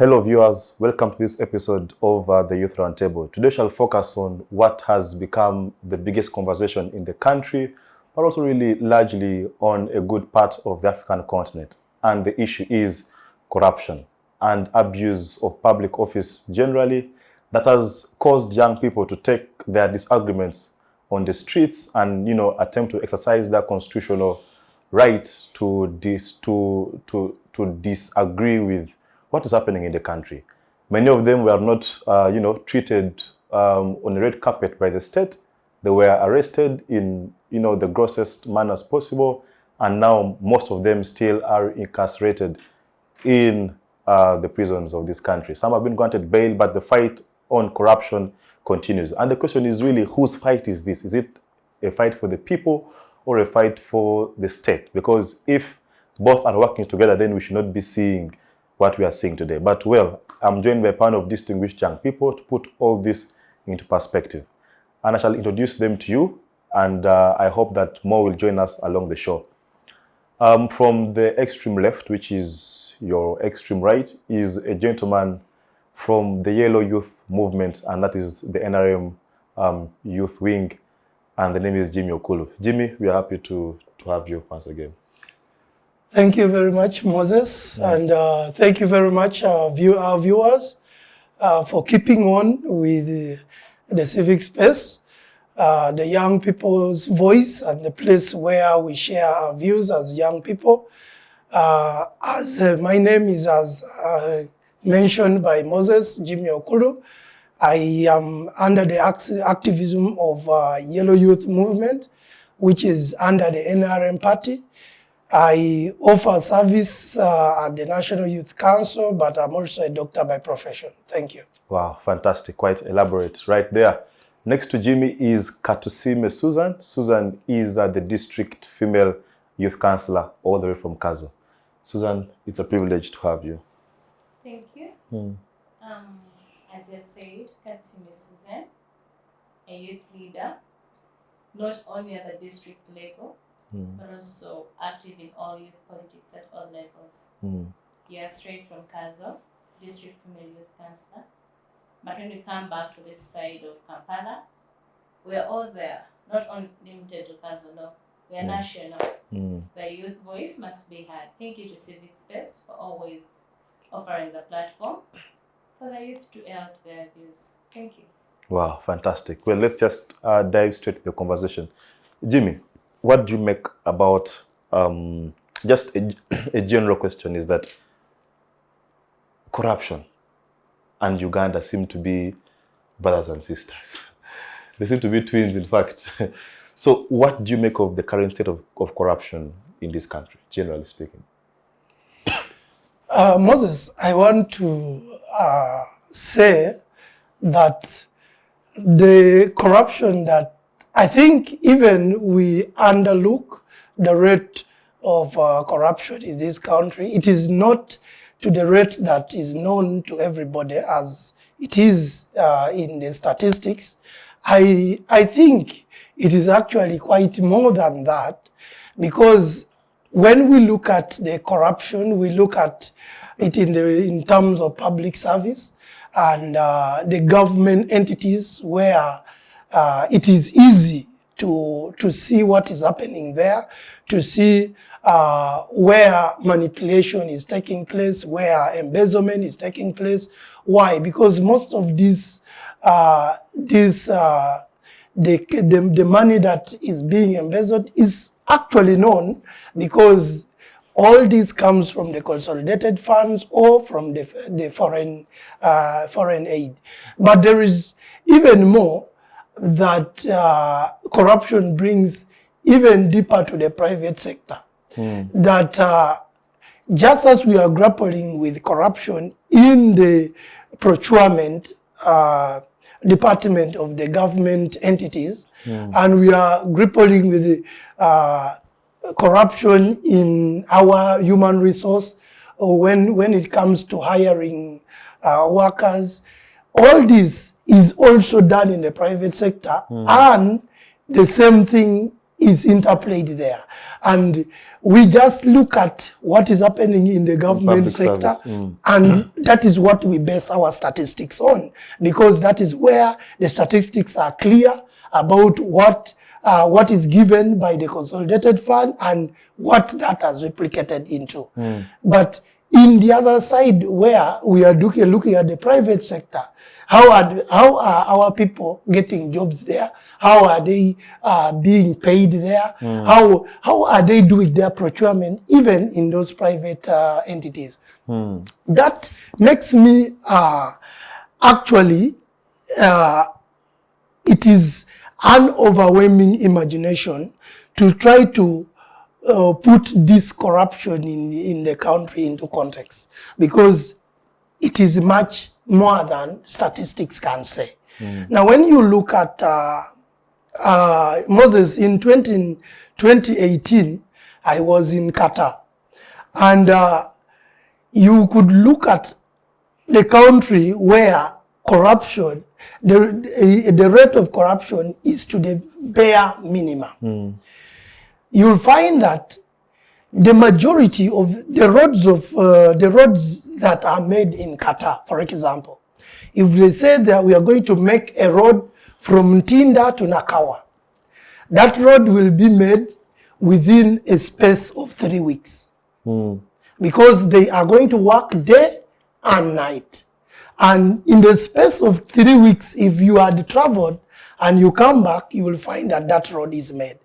Hello viewers, welcome to this episode of the Youth Roundtable. Today shall focus on what has become the biggest conversation in the country, but also really largely on a good part of the African continent. And the issue is corruption and abuse of public office generally that has caused young people to take their disagreements on the streets and, attempt to exercise their constitutional right to disagree with what is happening in the country. Many of them were not, treated on a red carpet by the state. They were arrested in, the grossest manners possible, and now most of them still are incarcerated in the prisons of this country. Some have been granted bail, but the fight on corruption continues. And the question is really, whose fight is this? Is it a fight for the people or a fight for the state? Because if both are working together, then we should not be seeing what we are seeing today. But well, I'm joined by a panel of distinguished young people to put all this into perspective. And I shall introduce them to you, and I hope that more will join us along the show. From the extreme left, which is your extreme right, is a gentleman from the Yellow Youth Movement, and that is the NRM Youth Wing, and the name is Jimmy Okullu. Jimmy, we are happy to have you once again. Thank you very much, Moses, and thank you very much, our viewers, for keeping on with the civic space, the young people's voice, and the place where we share our views as young people. As my name is, as mentioned by Moses, Jimmy Okullu. I am under the activism of Yellow Youth Movement, which is under the NRM party. I offer service at the National Youth Council, but I'm also a doctor by profession. Thank you. Wow, fantastic. Quite elaborate right there. Next to Jimmy is Katusiime Susan. Susan is the District Female Youth Councillor all the way from Kazo. Susan, it's a privilege to have you. Thank you. As I said, Katusiime Susan, a youth leader, not only at the district level, but also active in all youth politics at all levels. You are straight from Kazo, District Female Youth Councillor. But when we come back to this side of Kampala, we are all there, not only limited to Kazo, no. We are national. The youth voice must be heard. Thank you to Civic Space for always offering the platform for the youth to air out their views. Thank you. Wow, fantastic. Well, let's just dive straight to the conversation. Jimmy, what do you make about, just a general question is that corruption and Uganda seem to be brothers and sisters. They seem to be twins, in fact. So what do you make of the current state of corruption in this country, generally speaking? Moses, I want to say that the corruption that I think even we underlook the rate of corruption in this country. It is not to the rate that is known to everybody as it is in the statistics. I think it is actually quite more than that, because when we look at the corruption, we look at it in terms of public service and the government entities where it is easy to see what is happening there, to see where manipulation is taking place, where embezzlement is taking place. Why? Because most of the money that is being embezzled is actually known, because all this comes from the consolidated funds or from the foreign aid. But there is even more that corruption brings even deeper to the private sector. That just as we are grappling with corruption in the procurement department of the government entities, and we are grappling with the corruption in our human resource when it comes to hiring workers, all this is also done in the private sector, and the same thing is interplayed there. And we just look at what is happening in the government sector, and that is what we base our statistics on, because that is where the statistics are clear about what is given by the consolidated fund and what that has replicated into. But in the other side, where we are looking at the private sector, how are our people getting jobs there? How are they being paid there? How are they doing their procurement, even in those private entities? That makes me actually, it is an overwhelming imagination to try to put this corruption in the country into context, because it is much more than statistics can say. Now, when you look at Moses, in 2018, I was in Qatar, and you could look at the country where corruption, the rate of corruption is to the bare minimum. You'll find that the majority of the roads that are made in Qatar, for example, if they say that we are going to make a road from Tinda to Nakawa, that road will be made within a space of 3 weeks. Because they are going to work day and night. And in the space of 3 weeks, if you had traveled and you come back, you will find that that road is made.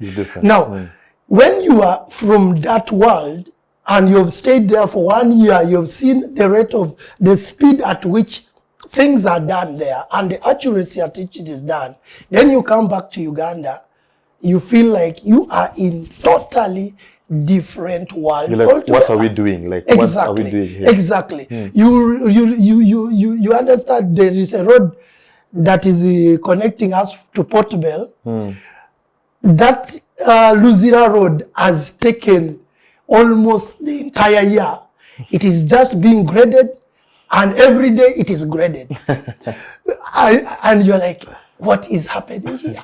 Now, when you are from that world and you have stayed there for 1 year, you have seen the rate of the speed at which things are done there and the accuracy at which it is done, then you come back to Uganda, you feel like you are in totally different world. You're like, what are we doing? Like, exactly. What are we doing here? Exactly. You understand there is a road that is connecting us to Port Bell. That Luzira Road has taken almost the entire year. It is just being graded, and every day it is graded. And you're like, what is happening here?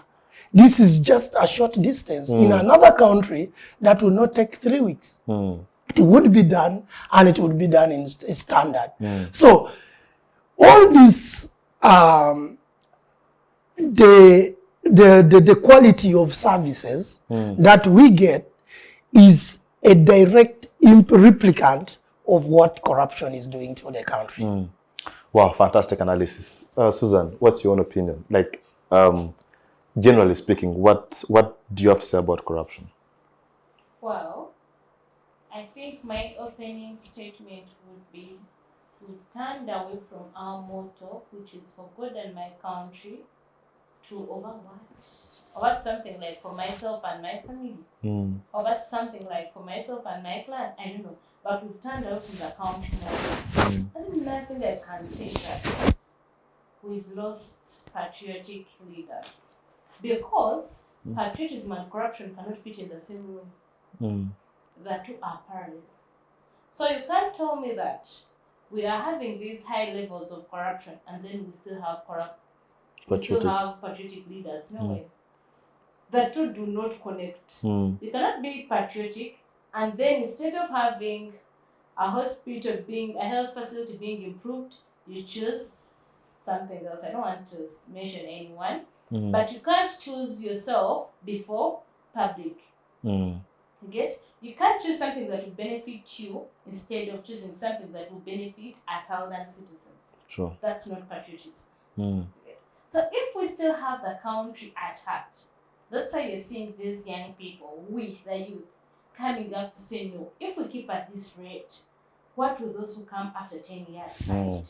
This is just a short distance. In another country, that will not take 3 weeks. It would be done, and it would be done in standard. So all this, the quality of services that we get is a direct replicant of what corruption is doing to the country. Wow, fantastic analysis. Susan, what's your own opinion? Like, generally speaking, what do you have to say about corruption? Well, I think my opening statement would be to turn away from our motto, which is for God and my country, to over something like for myself and my family, over something like for myself and my clan, I don't know, but we've turned away from the country motto. I think nothing I can say that we've lost patriotic leaders, because patriotism and corruption cannot fit in the same room. The two are parallel. So you can't tell me that we are having these high levels of corruption and then we still have patriotic leaders. No way. The two do not connect. You cannot be patriotic and then instead of having a hospital a health facility being improved, you choose something else. I don't want to mention anyone, but you can't choose yourself before public. You get? You can't choose something that will benefit you instead of choosing something that will benefit 1,000 citizens. Sure. That's not patriotism. So if we still have the country at heart, that's why you're seeing these young people, we, the youth, coming up to say, no, if we keep at this rate, what will those who come after 10 years find?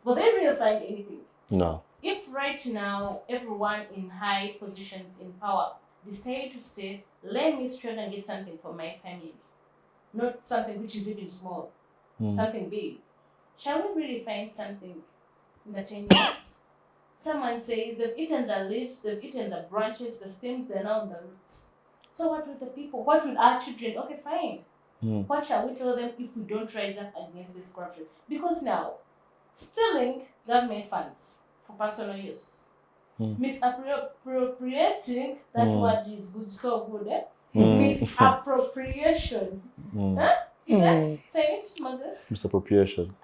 Will they really find anything? No. If right now everyone in high positions in power decide to say, let me struggle and get something for my family, not something which is even small, something big, shall we really find something in the 10 years? Someone says they've eaten the leaves, they've eaten the branches, the stems, they're now on the roots. So what will the people, what will our children? Okay, fine. What shall we tell them if we don't rise up against this corruption? Because now, stealing government funds for personal use, misappropriating, that word is good, so good, eh? Misappropriation. Huh? Say it, Moses. Misappropriation.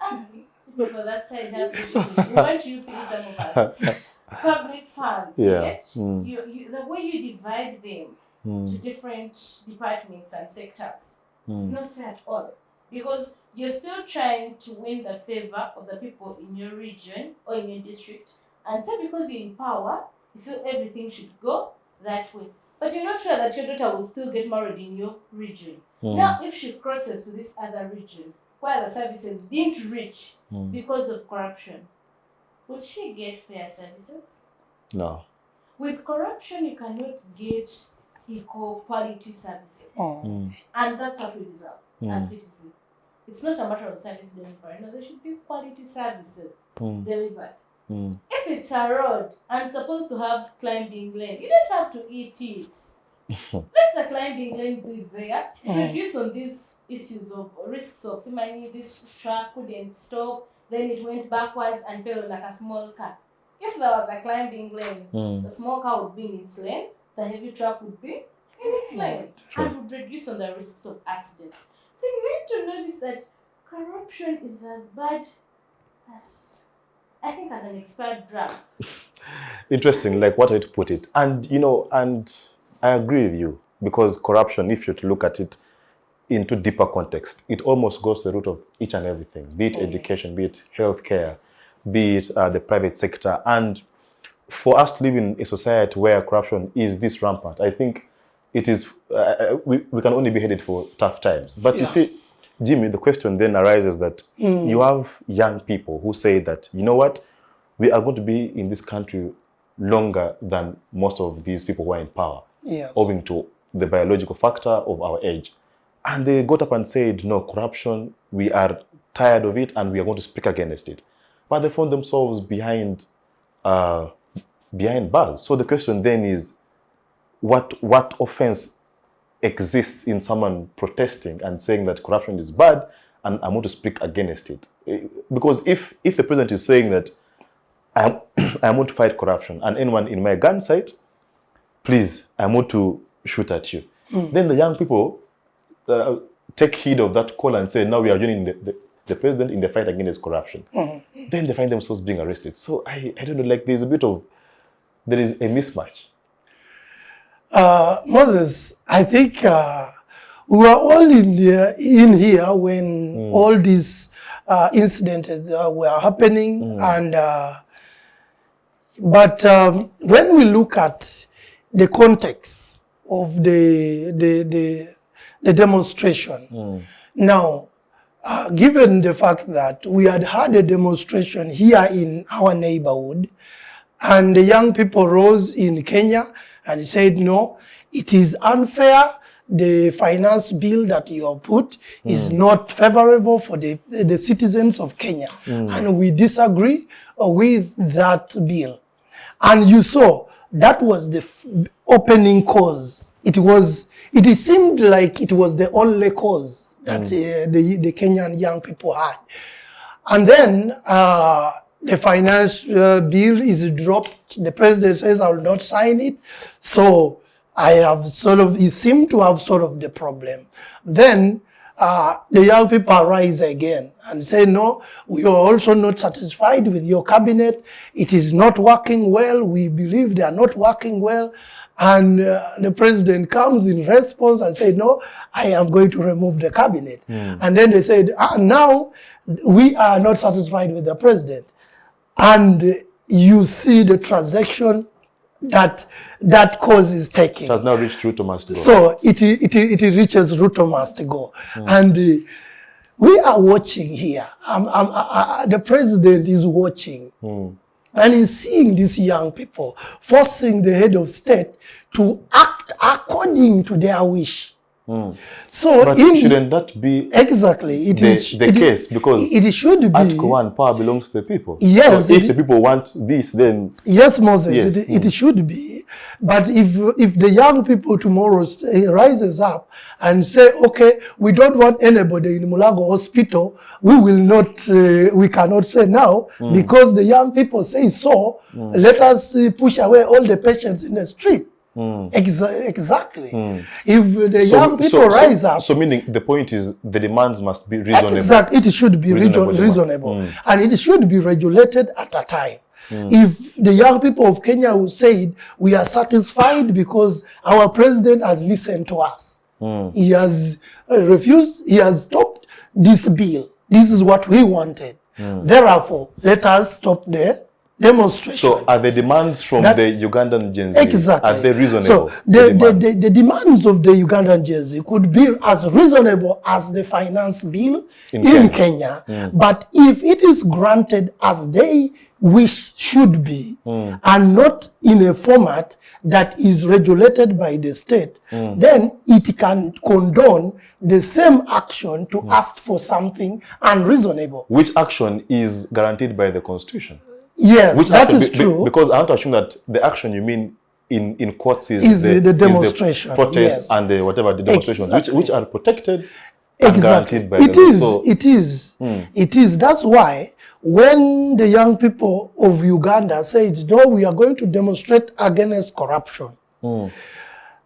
People that side have issues. We want you, please, some of us. Public funds, Yeah. the way you divide them to different departments and sectors, it's not fair at all. Because you're still trying to win the favor of the people in your region or in your district. And so because you're in power, you feel everything should go that way. But you're not sure that your daughter will still get married in your region. Now, if she crosses to this other region, where the services didn't reach because of corruption, would she get fair services? No. With corruption, you cannot get equal quality services. And that's what we deserve as citizens. It's not a matter of service delivery. No, there should be quality services delivered. If it's a road and supposed to have climbing lane, you don't have to eat it. Let the climbing lane be there to reduce on these issues of risks of somebody, this truck couldn't stop, then it went backwards and fell like a small car. If there was a climbing lane, the small car would be in its lane, the heavy truck would be in its lane, and would reduce on the risks of accidents. So you need to notice that corruption is as bad as, I think, as an expired drug. Interesting, like what way to put it. And, and I agree with you, because corruption, if you're to look at it into deeper context, it almost goes to the root of each and everything, be it education, be it healthcare, be it the private sector. And for us to live in a society where corruption is this rampant, I think it is, we can only be headed for tough times. But you see, Jimmy, the question then arises that you have young people who say that, you know what, we are going to be in this country longer than most of these people who are in power, owing to the biological factor of our age. And they got up and said, no, corruption, we are tired of it and we are going to speak against it. But they found themselves behind bars. So the question then is, what offense exists in someone protesting and saying that corruption is bad and I want to speak against it? Because if the president is saying that I want to fight corruption and anyone in my gun sight, please, I want to shoot at you. Then the young people take heed of that call and say, now we are joining the president in the fight against corruption. Then they find themselves being arrested. So I don't know, like there is a mismatch. Moses, I think we were all in here when all these incidents were happening, and but when we look at the context of the demonstration, now, given the fact that we had a demonstration here in our neighborhood, and the young people rose in Kenya and said, no, it is unfair. The finance bill that you have put is not favorable for the citizens of Kenya. And we disagree with that bill. And you saw, that was the opening cause. It seemed like it was the only cause that the Kenyan young people had. And then the finance bill is dropped. The president says, I will not sign it. So he seemed to have solved the problem. Then the young people rise again and say, no, we are also not satisfied with your cabinet. It is not working well. We believe they are not working well. And the president comes in response and said, no, I am going to remove the cabinet. And then they said, now we are not satisfied with the president. And you see the transaction that cause is taking. It has now reached Ruto must go. So it reaches Ruto must go. And we are watching here. The president is watching. And he's seeing these young people forcing the head of state to act according to their wish. So But shouldn't that be exactly the case? Because it should be. Article 1, power belongs to the people. Yes. So if the people want this, then yes, Moses, yes. it should be. But if the young people tomorrow rises up and say, okay, we don't want anybody in Mulago Hospital, we cannot say now because the young people say so. Let us push away all the patients in the street. Exactly. If the young people rise up. So meaning the point is the demands must be reasonable. Exactly. It should be reasonable. And it should be regulated at a time. If the young people of Kenya will say we are satisfied because our president has listened to us. He has refused, he has stopped this bill. This is what we wanted. Therefore, let us stop the demonstration. So are the demands from the Ugandan Gen Z, exactly. are they reasonable? So the demands of the Ugandan Gen Z could be as reasonable as the finance bill in Kenya. But if it is granted as they wish should be, and not in a format that is regulated by the state, then it can condone the same action to ask for something unreasonable. Which action is guaranteed by the Constitution? Yes, that is true. Because I want to assume that the action you mean in courts is the demonstration, is the protest and the whatever the demonstrations, which are protected and guaranteed by the law. It is. That's why when the young people of Uganda said, no, we are going to demonstrate against corruption,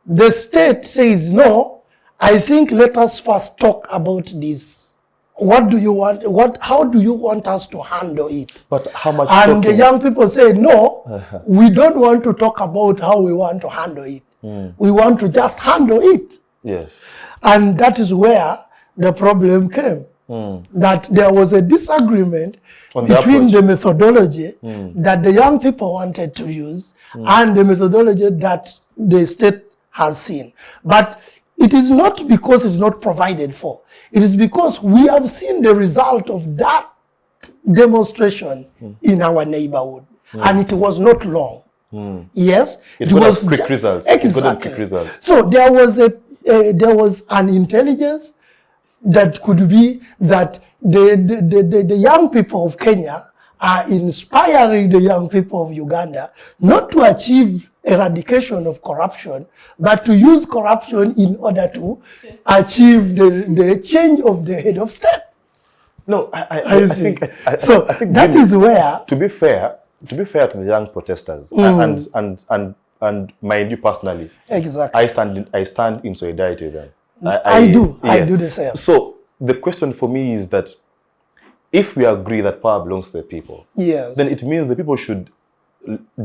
the state says, no, I think let us first talk about this. What do you want? How do you want us to handle it? But how much? And the young people say, no, we don't want to talk about how we want to handle it. We want to just handle it. Yes. And that is where the problem came. That there was a disagreement between the methodology that the young people wanted to use and the methodology that the state has seen. But it is not because it's not provided for. It is because we have seen the result of that demonstration in our neighborhood. And it was not long. Yes, it was quick results. Exactly. Quick results. So there was an intelligence that could be that the young people of Kenya are inspiring the young people of Uganda not to achieve eradication of corruption, but to use corruption in order to achieve the change of the head of state. No, I think that is where, to be fair to the young protesters, and mind you personally, exactly, I stand in solidarity with them. I do the same. So the question for me is that if we agree that power belongs to the people, yes, then it means the people should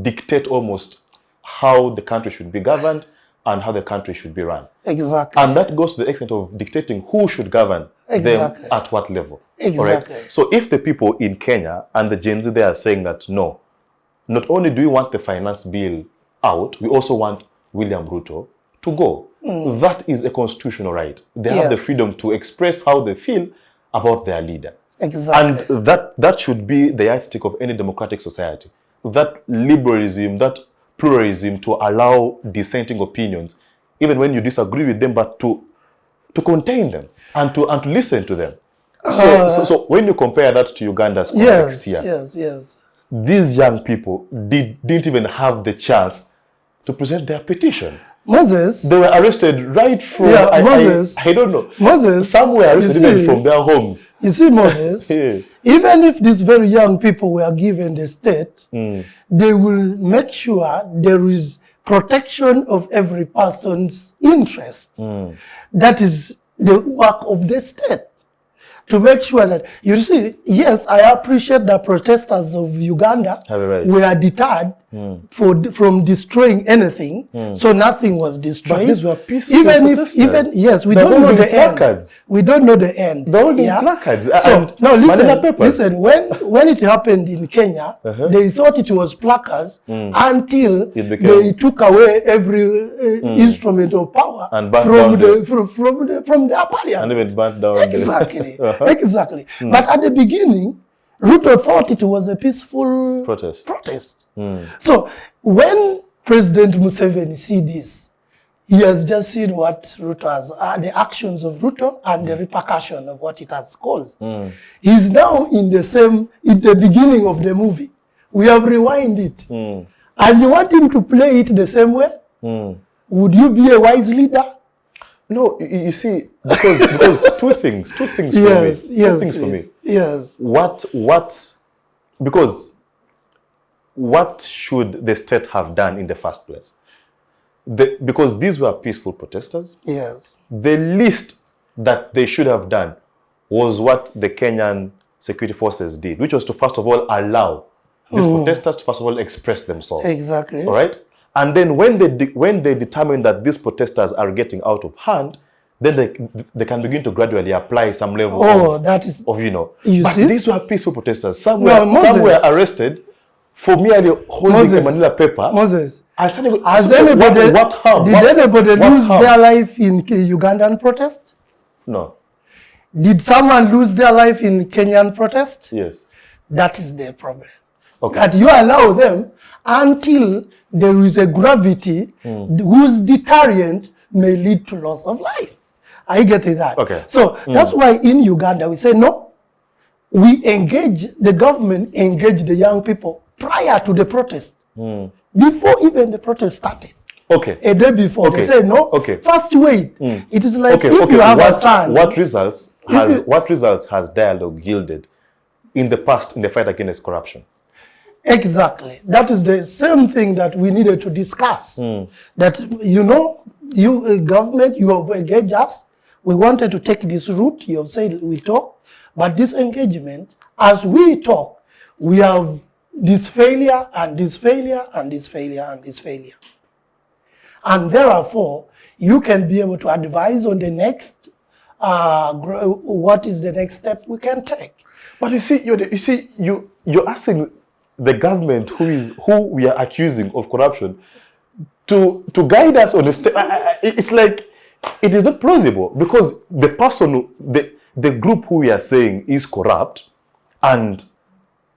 dictate almost how the country should be governed and how the country should be run. Exactly. And that goes to the extent of dictating who should govern them at what level. Exactly. Right? So if the people in Kenya and the Gen Z, they are saying that no, not only do we want the finance bill out, we also want William Ruto to go. That is a constitutional right. They have the freedom to express how they feel about their leader. Exactly. And that should be the yardstick of any democratic society. That liberalism, that pluralism, to allow dissenting opinions, even when you disagree with them, but to contain them and to listen to them. So when you compare that to Uganda's context here, these young people didn't even have the chance to present their petition. Moses, they were arrested right from I don't know. Moses, some were arrested from their homes. You see, Moses, even if these very young people were given the state, they will make sure there is protection of every person's interest. That is the work of the state. To make sure that, you see, yes, I appreciate the protesters of Uganda were deterred from destroying anything, so nothing was destroyed. But these were peaceful we don't know the end. We don't know the end. They're holding placards. So, no, listen, when it happened in Kenya, they thought it was placards until they took away every instrument of power from the parliament. And even burnt down. Exactly. Exactly. But at the beginning, Ruto thought it was a peaceful protest. So when President Museveni see this, He has just seen what Ruto has, the actions of Ruto and the repercussion of what it has caused. He's now in the beginning of the movie. We have rewind it. And you want him to play it the same way? Would you be a wise leader? No, you see, because two things for me. Yes, Two things for me. Yes. Because what should the state have done in the first place? Because these were peaceful protesters. Yes. The least that they should have done was what the Kenyan security forces did, which was to first of all allow these protesters to first of all express themselves. Exactly. All right? And then when they determine that these protesters are getting out of hand, then they can begin to gradually apply some level of but see? These were peaceful protesters. Some were arrested for merely holding a manila paper. Moses, did anybody lose their life in Ugandan protest? No. Did someone lose their life in Kenyan protest? Yes. That is their problem. Okay. That you allow them until there is a gravity whose deterrent may lead to loss of life. I get that. Okay. So that's why in Uganda we say no. We engage, the government engage the young people prior to the protest. Before even the protest started. Okay. A day before. They say no. Okay. First wait. It is like if you have a son. What results has dialogue yielded in the past in the fight against corruption? Exactly. That is the same thing that we needed to discuss. That, you government, you have engaged us. We wanted to take this route. You have said we talk. But this engagement, as we talk, we have this failure and this failure and this failure and this failure. And therefore, you can be able to advise on the next, what is the next step we can take. But you're asking the government who we are accusing of corruption to guide us on the step. It's like it is not plausible because the person, the group who we are saying is corrupt, and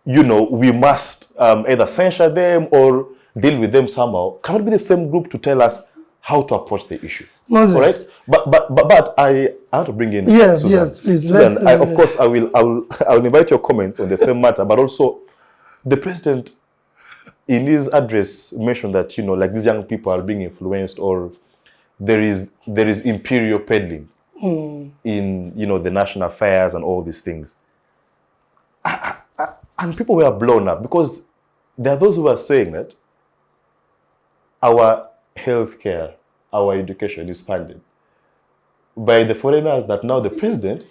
we must either censure them or deal with them somehow, cannot be the same group to tell us how to approach the issue. Moses. All right? But I want to bring in Susan. Yes, please. Susan, of course I will invite your comments on the same matter, but also the president in his address mentioned that like these young people are being influenced, or there is imperial peddling in the national affairs and all these things. And people were blown up because there are those who are saying that our healthcare, our education is funded by the foreigners that now the president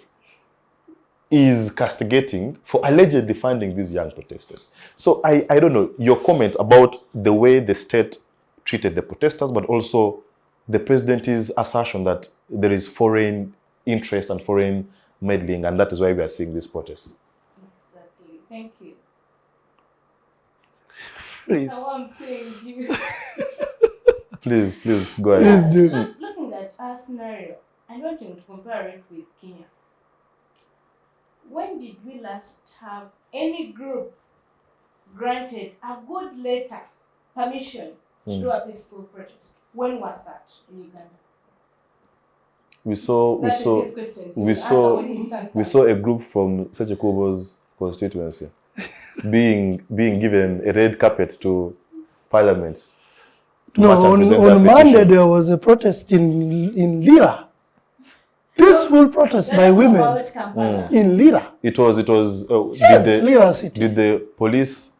is castigating for allegedly funding these young protesters. So I don't know, your comment about the way the state treated the protesters, but also the president's assertion that there is foreign interest and foreign meddling, and that is why we are seeing these protests. Exactly. Thank you. Please. Now I'm saying you. Please, go ahead. Please do. Looking at our scenario, I want to compare it with Kenya. When did we last have any group granted a good letter, permission to do a peaceful protest? When was that in Uganda? We saw a group from Sechekubo's constituency being given a red carpet to Parliament. On Monday there was a protest in Lira. Peaceful protest by women in Lira. It was. Lira City. Did the police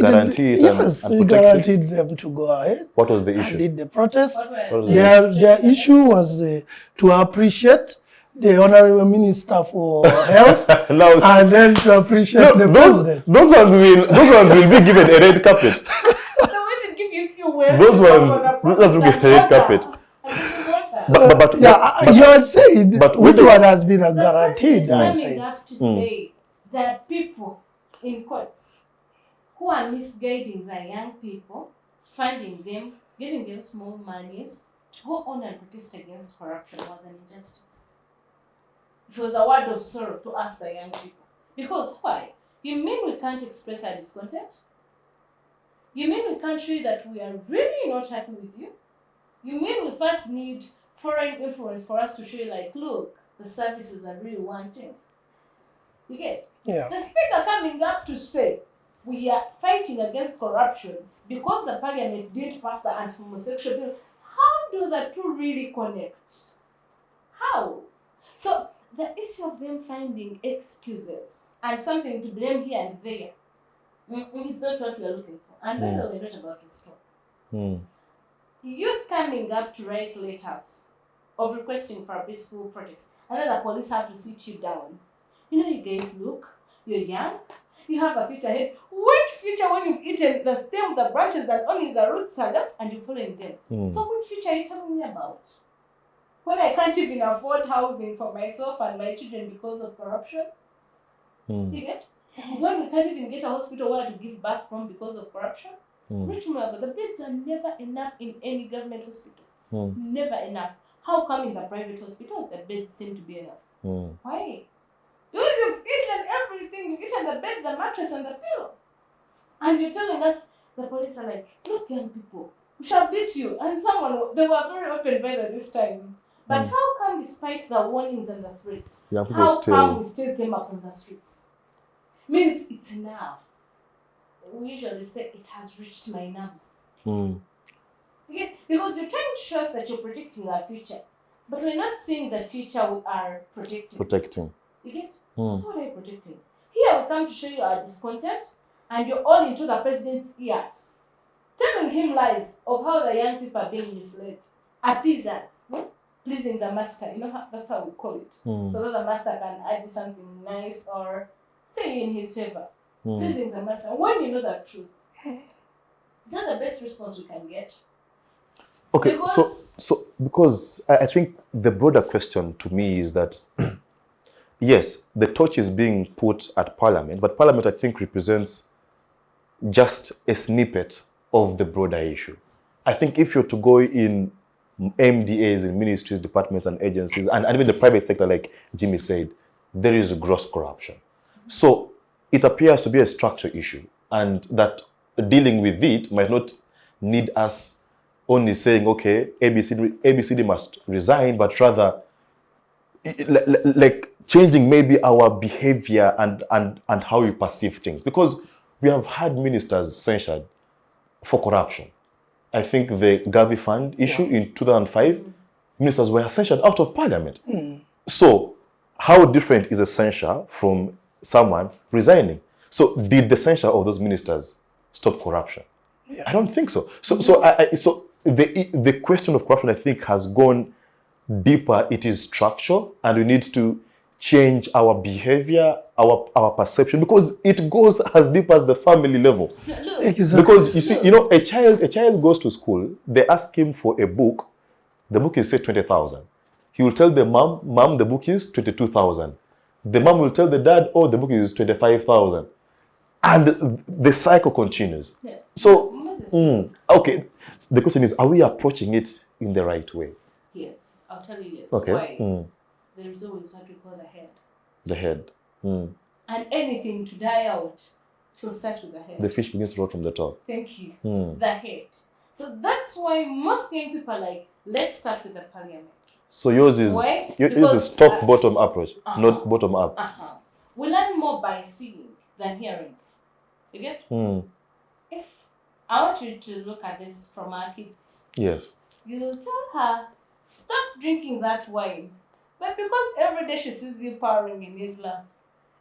guarantee it? Yes, they guaranteed them to go ahead. What was the issue? And did the protest. Their issue was to appreciate the Honorable Minister for Health and then to appreciate the President. Those ones will be given a red carpet. Those ones will get a red carpet. You are saying which one has been guaranteed? I have to say there are people in courts who are misguiding the young people, funding them, giving them small monies to go on and protest against corruption was an injustice. It was a word of sorrow to us, the young people. Because why? You mean we can't express our discontent? You mean we can't show that we are really not happy with you? You mean we first need foreign influence for us to show you, like, look, the services are really wanting. You get? Yeah. The speaker coming up to say, we are fighting against corruption because the parliament didn't pass the anti-homosexual bill. How do the two really connect? How? So the issue of them finding excuses and something to blame here and there is not what we are looking for. And by the way, not about to stop. Youth coming up to write letters of requesting for a peaceful protest, and then the police have to sit you down. You know, you guys look, you're young, you have a future ahead. What future when you've eaten the stem, the branches, and only the roots are left and you're following them? So what future are you telling me about? When I can't even afford housing for myself and my children because of corruption? You get? When we can't even get a hospital where to give back from because of corruption? Remember, the beds are never enough in any government hospital. Never enough. How come in the private hospitals the beds seem to be enough? Why? Because you've eaten everything. You've eaten the bed, the mattress, and the pillow. And you're telling us, the police are like, look, young people, we shall beat you. And they were very open by this time. But how come, despite the warnings and the threats, how come we still came up on the streets? Means it's enough. We usually say it has reached my nerves. Okay? Because you're trying to show us that you're protecting our future, but we're not seeing the future we are protecting. You get? So what are you protecting? Here we come to show you our discontent, and you're all into the president's ears, telling him lies of how the young people are being misled. Appeasers, pleasing the master. You know, that's how we call it. So that the master can add something nice or say in his favor. Pleasing the master. When you know the truth, is that the best response we can get? Okay, because I think the broader question to me is that yes, the torch is being put at Parliament, but Parliament, I think, represents just a snippet of the broader issue. I think if you're to go in MDAs, in ministries, departments, and agencies, and even the private sector, like Jimmy said, there is gross corruption. So it appears to be a structural issue, and that dealing with it might not need us only saying, okay, ABCD must resign, but rather like changing maybe our behavior and how we perceive things. Because we have had ministers censured for corruption. I think the Gavi Fund issue in 2005, ministers were censured out of Parliament. So how different is a censure from someone resigning? So did the censure of those ministers stop corruption? I don't think so. So the question of corruption, I think, has gone deeper. It is structural, and we need to change our behavior, our perception, because it goes as deep as the family level. Exactly. Because you see, you know, a child goes to school, they ask him for a book, the book is say 20,000. He will tell the mom, the book is 22,000. The mom will tell the dad, oh, the book is 25,000. And the cycle continues. So, okay, the question is, are we approaching it in the right way? Yes, I'll tell you yes. Okay. Why? There is always what we call the head. The head. And anything to die out should start with the head. The fish begins to rot from the top. Thank you. The head. So that's why most young people are like, let's start with the parliament. So yours is a top-bottom approach, not bottom-up. We learn more by seeing than hearing. You get? If I want you to look at this from our kids. Yes. You tell her, stop drinking that wine. But because every day she sees you pouring in your glass,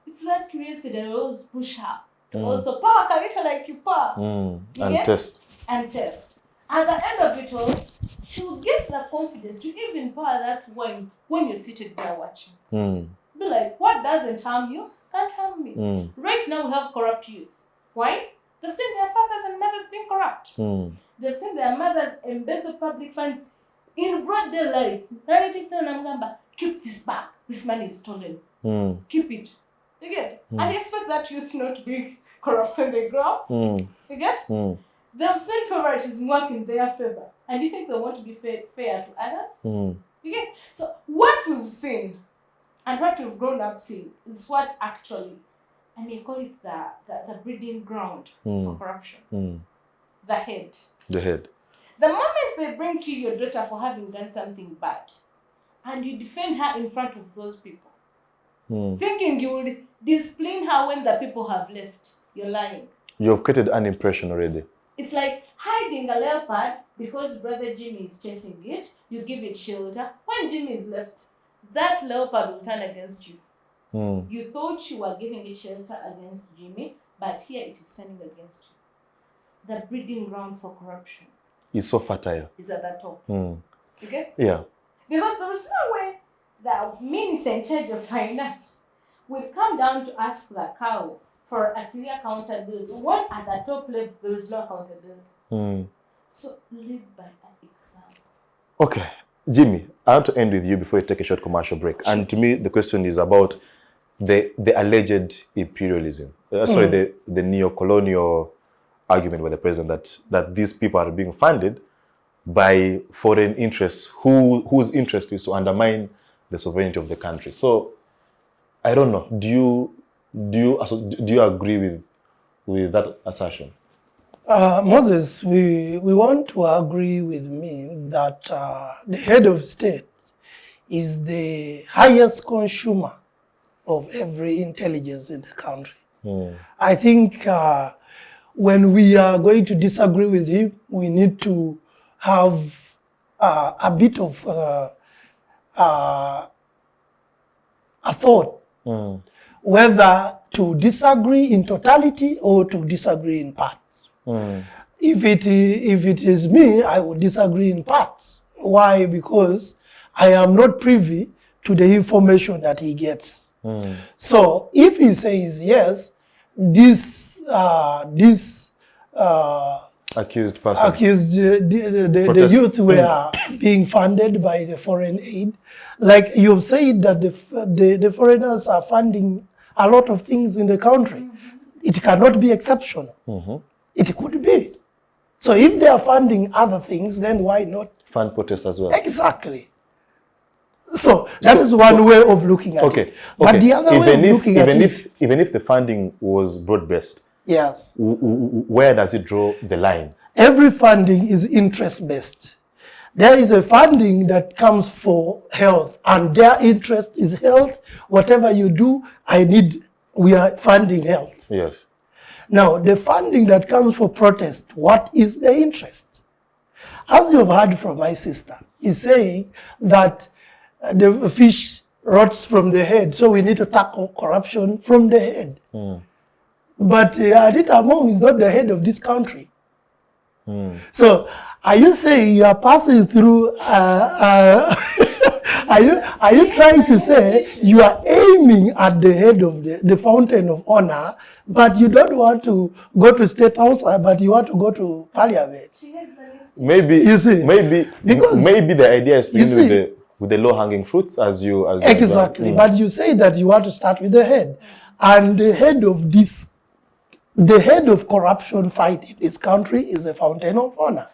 it's that curiosity that will always push her to also pour a little like you pour. And test. At the end of it all, she'll get the confidence to even pour that wine when you're seated there watching. Be like, what doesn't harm you can't harm me. Right now we have corrupt youth. Why? They've seen their fathers and mothers being corrupt. They've seen their mothers embezzle public funds in broad daylight. Keep this back. This money is stolen. Keep it. You get? And you expect that youth not to be corrupt when they grow up. You get? They've seen favoritism work in their favor. And you think they want to be fair to others? You get? So what we've seen and what we've grown up seeing is what actually, I mean, call it the breeding ground for corruption. The head. The head. The moment they bring to you your daughter for having done something bad, and you defend her in front of those people, thinking you will discipline her when the people have left, you're lying. You've created an impression already. It's like hiding a leopard because brother Jimmy is chasing it, you give it shelter. When Jimmy is left, that leopard will turn against you. You thought you were giving it shelter against Jimmy, but here it is turning against you. The breeding ground for corruption It's so fertile. is at the top. Okay? Yeah. Because there is no way the minister in charge of finance will come down to ask the cow for a clear accountability. When at the top level, there is no accountability. So live by an example. Okay. Jimmy, I want to end with you before we take a short commercial break. Sure. And to me, the question is about the alleged imperialism. Sorry, the neo-colonial argument by the president that these people are being funded by foreign interests whose interest is to undermine the sovereignty of the country. So, I don't know. Do you agree with that assertion? Moses, we want to agree with me that the head of state is the highest consumer of every intelligence in the country. I think when we are going to disagree with him, we need to have a bit of a thought whether to disagree in totality or to disagree in parts. If it is me, I would disagree in parts. Why? Because I am not privy to the information that he gets. So if he says yes, this accused person, the youth were being funded by the foreign aid, like you've said that the foreigners are funding a lot of things in the country. It cannot be exceptional. It could be. So if they are funding other things, then why not fund protests as well? Exactly. So that is one way of looking at it. But the other way of looking at it, even if the funding was broad-based, yes, where does it draw the line? Every funding is interest-based. There is a funding that comes for health, and their interest is health. Whatever you do, we are funding health. Yes. Now, the funding that comes for protest, what is the interest? As you've heard from my sister, is saying that the fish rots from the head, so we need to tackle corruption from the head. But Adita Mo is not the head of this country. So, are you saying you are passing through? Are you trying to say you are aiming at the head of the fountain of honor, but you don't want to go to State House, but you want to go to Parliament? Maybe you see, maybe the idea is to begin with the low-hanging fruits, as exactly. But you say that you want to start with the head, and the head of corruption fight in this country is the fountain of honor.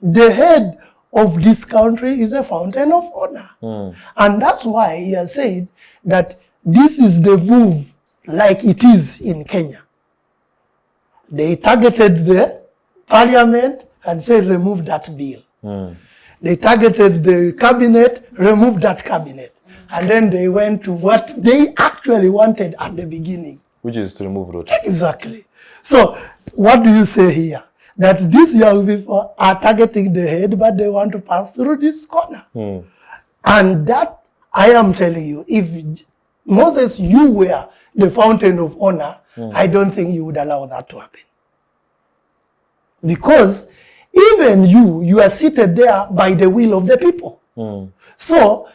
The head of this country is a fountain of honor. And that's why he has said that this is the move like it is in Kenya. They targeted the parliament and said, remove that bill. They targeted the cabinet, remove that cabinet. And then they went to what they actually wanted at the beginning. Which is to remove road. Exactly. So what do you say here? That these young people are targeting the head, but they want to pass through this corner. And that, I am telling you, if Moses, you were the fountain of honor, I don't think you would allow that to happen. Because even you are seated there by the will of the people. So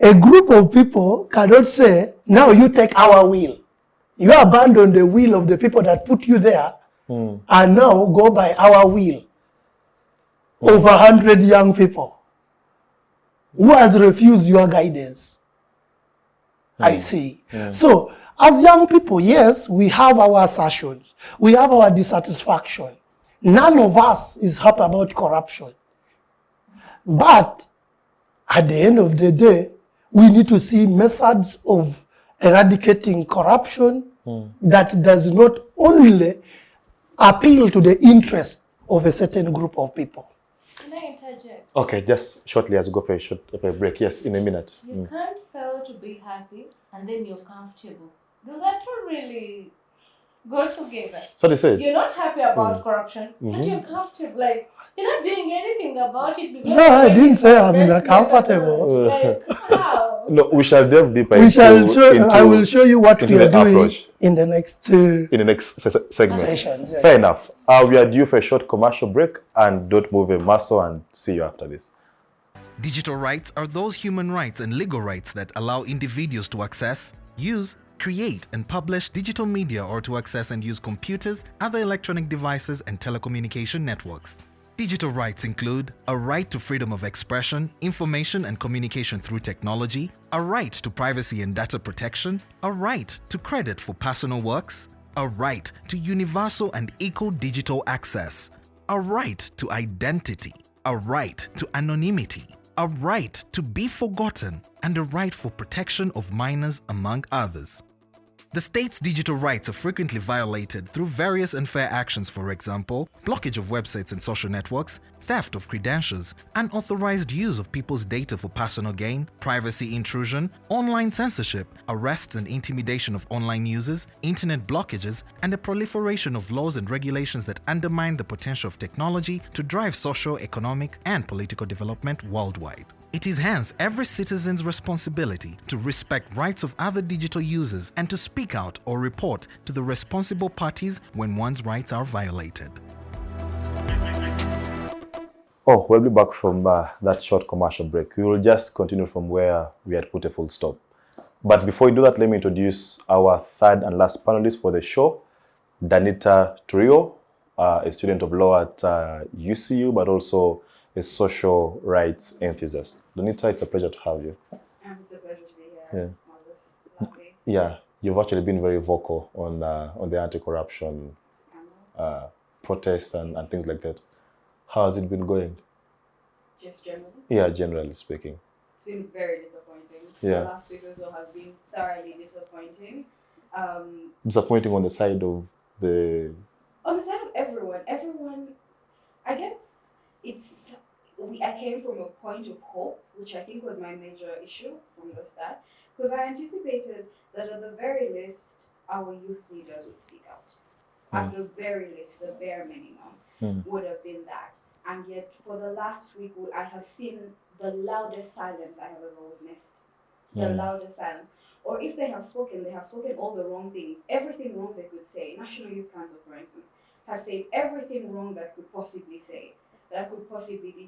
a group of people cannot say, now you take our will. You abandon the will of the people that put you there, and now go by our will. Over 100 young people. Who has refused your guidance? I see. So, as young people, yes, we have our assertions. We have our dissatisfaction. None of us is happy about corruption. But, at the end of the day, we need to see methods of eradicating corruption that does not only appeal to the interest of a certain group of people. I interject? Okay, just shortly as we go for a break. Yes, in a minute. You can't fail to be happy and then you're comfortable. Do that two really go together? So they said. You're not happy about corruption, but Mhm. you're comfortable. Like, you're not doing anything about it because No, I didn't say I'm investment comfortable. Like, how? No, we shall delve deeper We shall into, show. I into will show you what into we are the doing approach in the next in the next segment. sessions. Yeah. Fair enough. We are due for a short commercial break, and don't move a muscle, and see you after this. Digital rights are those human rights and legal rights that allow individuals to access, use, create and publish digital media or to access and use computers, other electronic devices and telecommunication networks. Digital rights include a right to freedom of expression, information and communication through technology, a right to privacy and data protection, a right to credit for personal works, a right to universal and equal digital access, a right to identity, a right to anonymity, a right to be forgotten, and a right for protection of minors, among others. The state's digital rights are frequently violated through various unfair actions, for example, blockage of websites and social networks, theft of credentials, unauthorized use of people's data for personal gain, privacy intrusion, online censorship, arrests and intimidation of online users, internet blockages, and the proliferation of laws and regulations that undermine the potential of technology to drive social, economic, and political development worldwide. It is hence every citizen's responsibility to respect rights of other digital users and to speak out or report to the responsible parties when one's rights are violated. Oh, we'll be back from that short commercial break. We will just continue from where we had put a full stop. But before we do that, let me introduce our third and last panelist for the show, Danita Turiho, a student of law at UCU, but also a social rights enthusiast. Danita, it's a pleasure to have you. It's a pleasure to be here. Yeah. Lovely. Yeah, you've actually been very vocal on the anti-corruption protests and things like that. How has it been going? Just generally? Yeah, generally speaking. It's been very disappointing. Yeah. The last week or so has been thoroughly disappointing. Disappointing on the side of the... On the side of everyone, I guess I came from a point of hope, which I think was my major issue from the start, because I anticipated that at the very least, our youth leaders would speak out. At the very least, the bare minimum would have been that. And yet, for the last week, I have seen the loudest silence I have ever witnessed. The loudest silence. Or if they have spoken all the wrong things. Everything wrong they could say. National Youth Council, for instance, has said everything wrong that could possibly be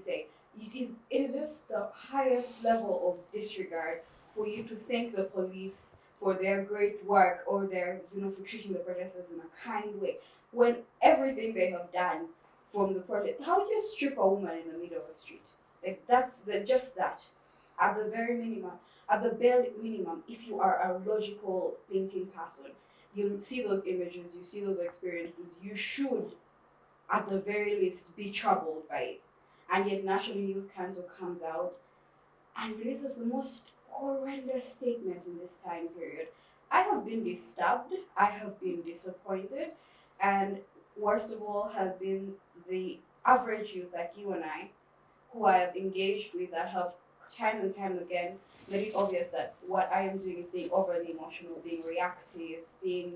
said. It is just the highest level of disregard for you to thank the police for their great work or their, for treating the protesters in a kind way. When everything they have done from the protest, how do you strip a woman in the middle of the street? Like just that. At the very minimum, at the bare minimum, if you are a logical thinking person, you see those images, you see those experiences, you should, at the very least, be troubled by it. And yet National Youth Council comes out and releases the most horrendous statement in this time period. I have been disturbed, I have been disappointed, and worst of all have been the average youth like you and I, who I have engaged with, that have time and time again made it obvious that what I am doing is being overly emotional, being reactive, being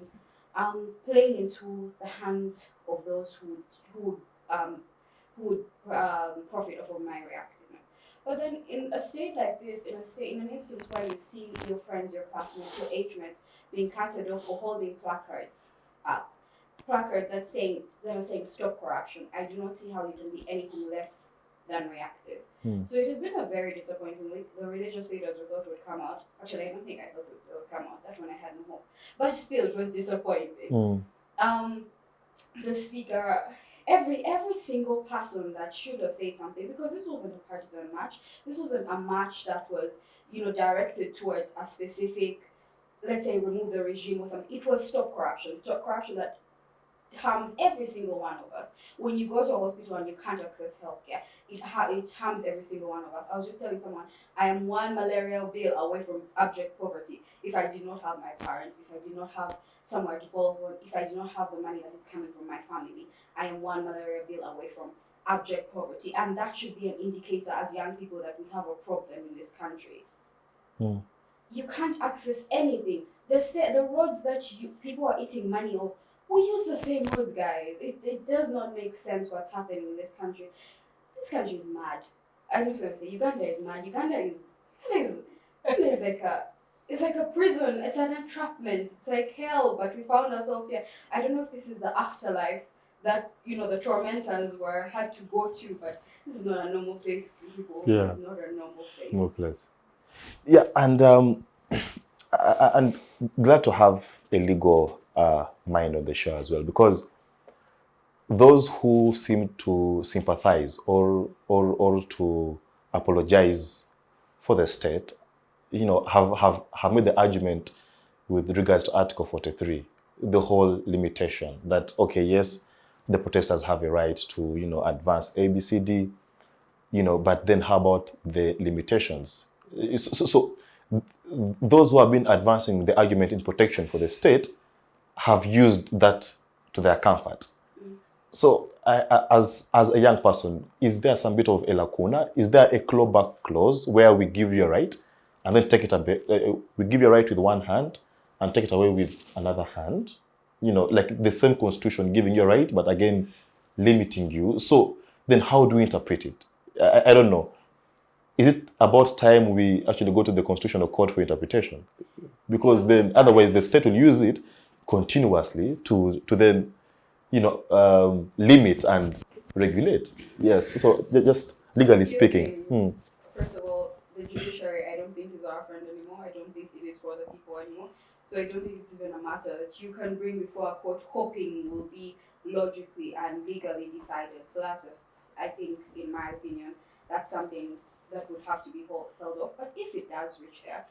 playing into the hands of those who would profit off of my reactiveness. But then in a state like this, in an instance where you see your friends, your classmates, your age mates being carted off for holding placards up, placards that are saying stop corruption, I do not see how you can be anything less than reactive. So it has been a very disappointing week. The religious leaders we thought would come out. Actually, I don't think I thought they would come out. That's when I had no hope. But still, it was disappointing. The speaker, every single person that should have said something, because this wasn't a partisan march. This wasn't a march that was, directed towards a specific, let's say, remove the regime or something. It was stop corruption that harms every single one of us. When you go to a hospital and you can't access healthcare, it harms every single one of us. I was just telling someone, I am one malaria bill away from abject poverty. If I did not have my parents, if I did not have somewhere to fall on, if I did not have the money that is coming from my family, I am one malaria bill away from abject poverty, and that should be an indicator as young people that we have a problem in this country. You can't access anything. The roads that people are eating money off, we use the same roads, guys. It does not make sense what's happening in this country. This country is mad. I'm just gonna say Uganda is mad. Uganda is like a prison. It's an entrapment. It's like hell. But we found ourselves here. I don't know if this is the afterlife that the tormentors had to go to, but this is not a normal place, people. Yeah. This is not a normal place. No place. Yeah, and I'm glad to have a legal mind on the show as well, because those who seem to sympathize or to apologize for the state, have made the argument with regards to Article 43, the whole limitation that, okay, yes, the protesters have a right to, advance A, B, C, D, but then how about the limitations? So those who have been advancing the argument in protection for the state have used that to their comfort. So as a young person, is there some bit of a lacuna? Is there a clawback clause where we give you a right and then take it a bit, we give you a right with one hand and take it away with another hand? Like the same constitution giving you a right, but again, limiting you. So then how do we interpret it? I don't know. Is it about time we actually go to the Constitutional Court for interpretation? Because then otherwise the state will use it continuously to then, limit and regulate. Yes, so just legally speaking. First of all, the judiciary, I don't think is our friend anymore. I don't think it is for the people anymore. So I don't think it's even a matter that you can bring before a court hoping will be logically and legally decided. So that's just, I think, in my opinion, that's something that would have to be held off. But if it does reach there,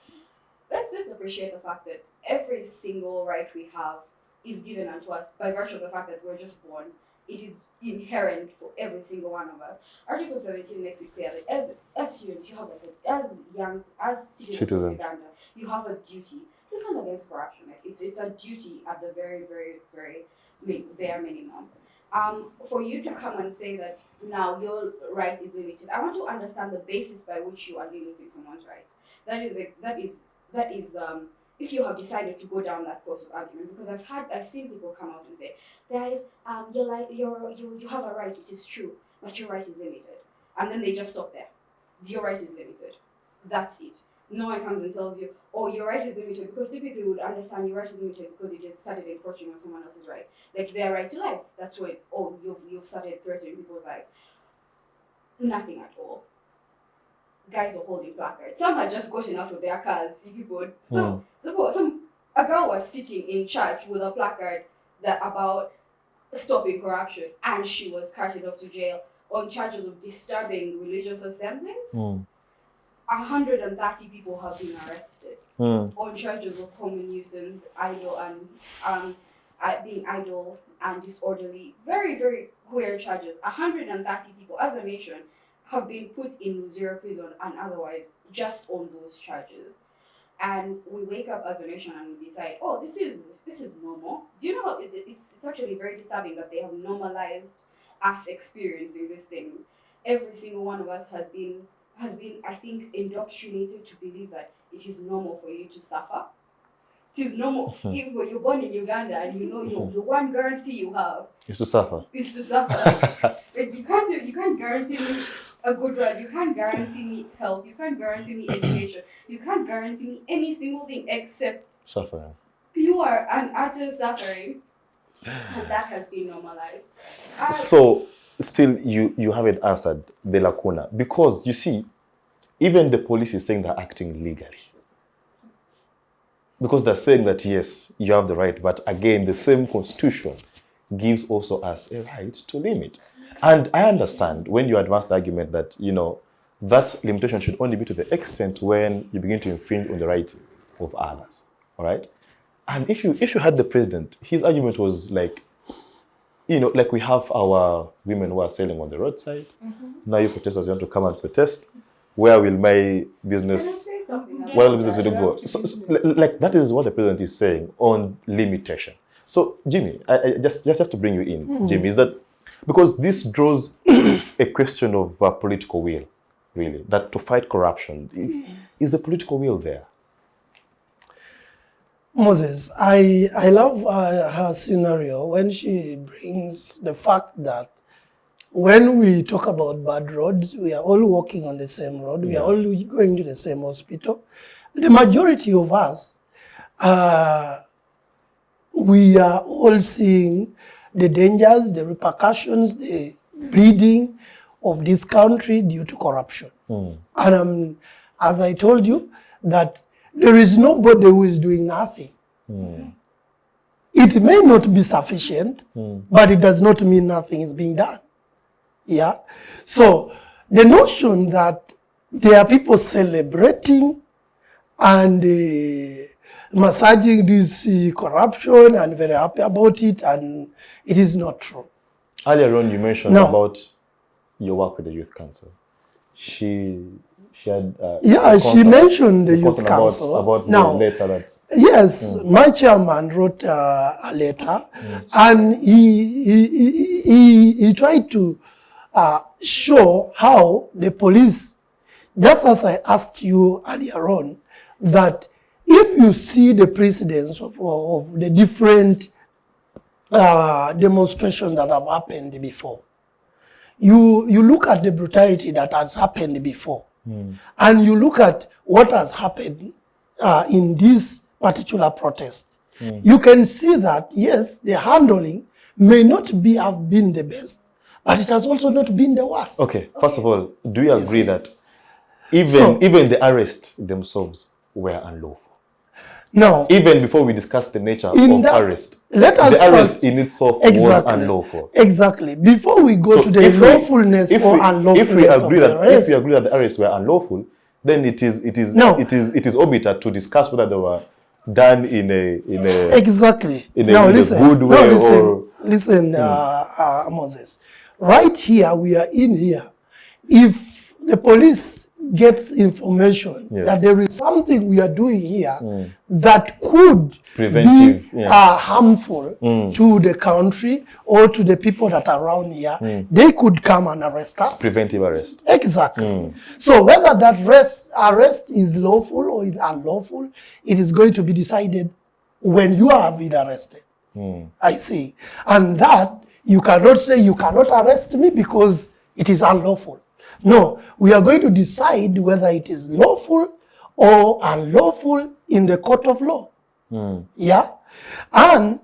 let's appreciate the fact that every single right we have is given unto us by virtue of the fact that we're just born. It is inherent for every single one of us. Article 17 makes it clear that as students, you have as citizens of Uganda, you have a duty. It's not against corruption. It's a duty at the very, very, very bare minimum. For you to come and say that now your right is limited, I want to understand the basis by which you are limiting someone's right. That is if you have decided to go down that course of argument, because I've seen people come out and say, guys, you have a right, it is true, but your right is limited, and then they just stop there. Your right is limited. That's it. No one comes and tells you, oh, your right is limited, because typically we would understand your right is limited because you just started encroaching on someone else's right, like their right to life. That's when, oh, you've started threatening people's lives. Nothing at all. Guys are holding placards. Some had just gotten out of their cars. See people. A girl was sitting in church with a placard about stopping corruption, and she was carted off to jail on charges of disturbing religious assembly. 130 people have been arrested on charges of common nuisance, being idle and disorderly. Very, very queer charges. 130 people as a nation have been put in zero prison and otherwise just on those charges. And we wake up as a nation and we decide, oh, this is normal. Do you know how it's actually very disturbing that they have normalized us experiencing these things? Every single one of us has been, I think, indoctrinated to believe that it is normal for you to suffer. It is normal. Even when you're born in Uganda and the one guarantee you have is to suffer. You can't guarantee me a good ride. You can't guarantee me health. You can't guarantee me education. You can't guarantee me any single thing except suffering. Pure and utter suffering. And that has been normalized. So still you haven't answered the lacuna, because you see, even the police is saying they're acting legally. Because they're saying that yes, you have the right, but again, the same constitution gives also us a right to limit. And I understand when you advance the argument that, that limitation should only be to the extent when you begin to infringe on the rights of others. All right? And if you had the president, his argument was like, like we have our women who are selling on the roadside. Now you protesters want to come and protest. Where will my business, where will business go? So, like that is what the president is saying on limitation. So Jimmy, I just have to bring you in, Jimmy, is that Because this draws a question of political will, really, that to fight corruption. Is the political will there? Moses, I love her scenario when she brings the fact that when we talk about bad roads, we are all walking on the same road, we are all going to the same hospital. The majority of us, we are all seeing the dangers, the repercussions, the bleeding of this country due to corruption. And as I told you, that there is nobody who is doing nothing. It may not be sufficient, but it does not mean nothing is being done. Yeah. So the notion that there are people celebrating and massaging this corruption and very happy about it, and it is not true. Earlier on, you mentioned about your work with the Youth Council. She had she mentioned the Youth Council. About now, the letter that... Yes, my chairman wrote a letter, and he tried to show how the police, just as I asked you earlier on, that if you see the precedents of the different demonstrations that have happened before, you look at the brutality that has happened before, and you look at what has happened in this particular protest, you can see that, yes, the handling may not have been the best, but it has also not been the worst. Okay, first of all, do you agree that even the arrests themselves were unlawful? No. Even before we discuss the nature of arrest, the arrest in itself was unlawful. Exactly. Before we go to the lawfulness or unlawfulness if we agree of the arrest, if we agree that the arrests were unlawful, then it is obiter to discuss whether they were done in a good way listen, Moses. Right here, we are in here. If the police gets information that there is something we are doing here that could be harmful to the country or to the people that are around here, they could come and arrest us. Preventive arrest. Exactly. So whether that arrest is lawful or is unlawful, it is going to be decided when you are being arrested. I see. And that, you cannot say you cannot arrest me because it is unlawful. No, we are going to decide whether it is lawful or unlawful in the court of law. Yeah? And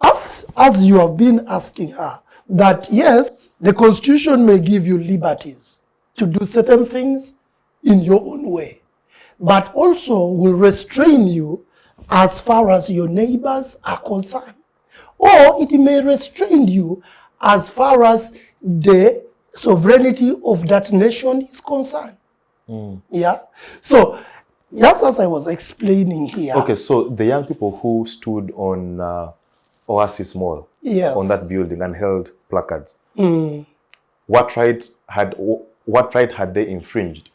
as you have been asking her, that yes, the Constitution may give you liberties to do certain things in your own way, but also will restrain you as far as your neighbors are concerned. Or it may restrain you as far as the sovereignty of that nation is concerned. Yeah. So, just as I was explaining here. Okay, so the young people who stood on Oasis Mall, on that building and held placards, what right had they infringed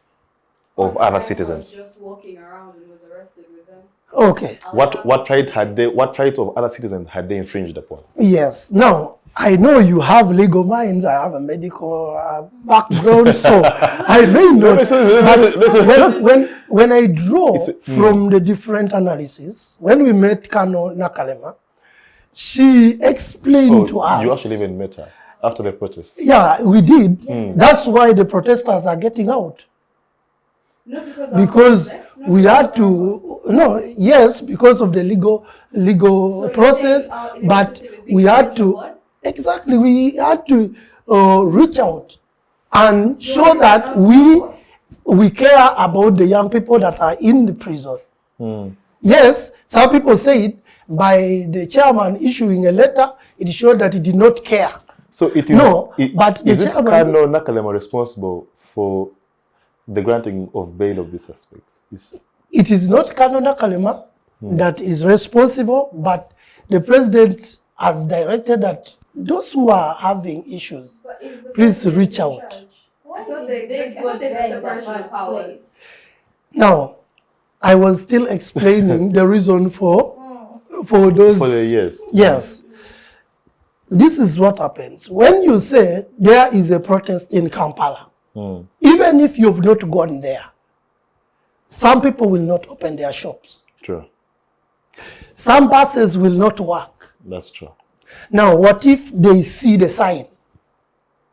of other citizens? Was just walking around and was arrested with them. Okay. What right of other citizens had they infringed upon? Yes. Now, I know you have legal minds. I have a medical background, so I may not. But when I draw from the different analysis, when we met Kano Nakalema, she explained to us. You actually even met her after the protest? Yeah, we did. That's why the protesters are getting out. No, because we had to, because of the legal process, but we had to. Exactly, we had to reach out and show that we care about the young people that are in the prison. Yes, some people say it by the chairman issuing a letter, it showed that he did not care. So it is the chairman. Kano Nakalema responsible for the granting of bail of this suspect? It is not Kano Nakalema that is responsible, but the president has directed that those who are having issues, please reach out. I thought they got the separation of powers. Now, I was still explaining the reason for those. For the years. Yes. this is what happens. When you say there is a protest in Kampala, even if you've not gone there, some people will not open their shops. True. Some buses will not work. That's true. Now, what if they see the sign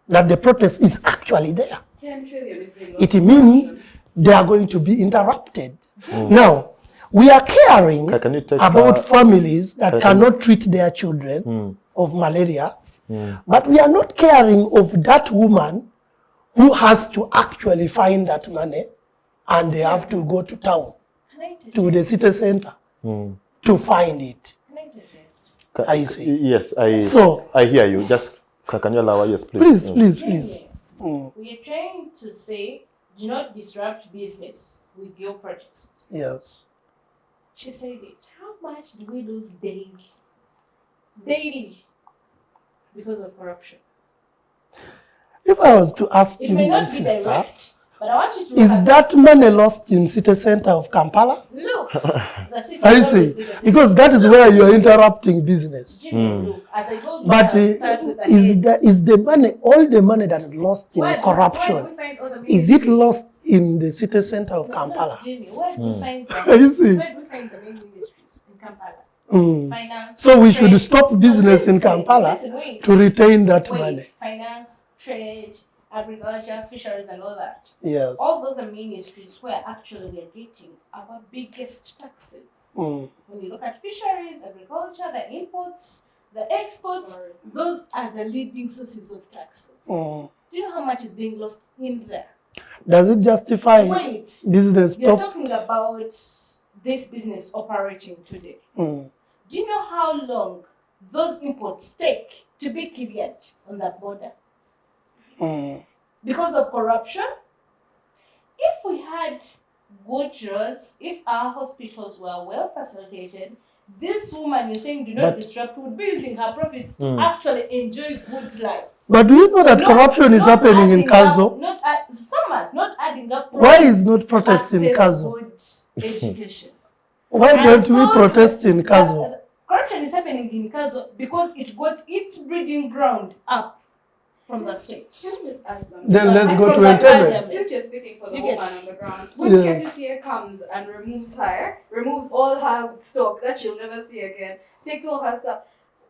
that the protest is actually there? 10 trillion is being It means they are going to be interrupted. Now, we are caring Can you take, about families that cannot treat their children of malaria, but we are not caring of that woman who has to actually find that money and they have to go to town, to the city center to find it. I see. Yes, So- I hear you. Just can you allow? Yes, please. Please. We are trying to say, do not disrupt business with your purchases. Yes. She said it. How much do we lose daily? Daily. Because of corruption. If I was to ask It you, may my not be sister, direct, but I want you to is look at that money lost in city center of Kampala? Look, the city I will always see. be the city. Because that is Look, where you're Jimmy, interrupting business. Jimmy, look, as I told you, But I'll start with the is the money, all the money that is lost in Where do corruption, we find all the is it ministries? lost in the city center of No, Kampala? Jimmy, where do we find You see? Where do we find the main ministries in Kampala? Finance. So we should trade. stop business in Listen, Kampala listen, wait. to retain that Wait, money. finance, trade, agriculture, fisheries, and all that. Yes. All those are ministries where actually we are getting our biggest taxes. When you look at fisheries, agriculture, the imports, the exports, those are the leading sources of taxes. Do you know how much is being lost in there? Does it justify Wait, business you're stop? talking about this business operating today. Mm. Do you know how long those imports take to be cleared on the border? Because of corruption? If we had good roads, if our hospitals were well facilitated, this woman you're saying do not disrupt would be using her profits to actually enjoy good life. But do you know that corruption is happening in Kazo? Not adding up. Why is not protest in access Kazo? good education. Why don't we protest in Kazo? Corruption is happening in Kazo because it got its breeding ground up from the state. Can I just add something? Then let's go to From the Entebbe. parliament. Since you're speaking for the You woman get- on the ground, when Yes. Katusiime comes and removes all her stock that she'll never see again, takes all her stuff,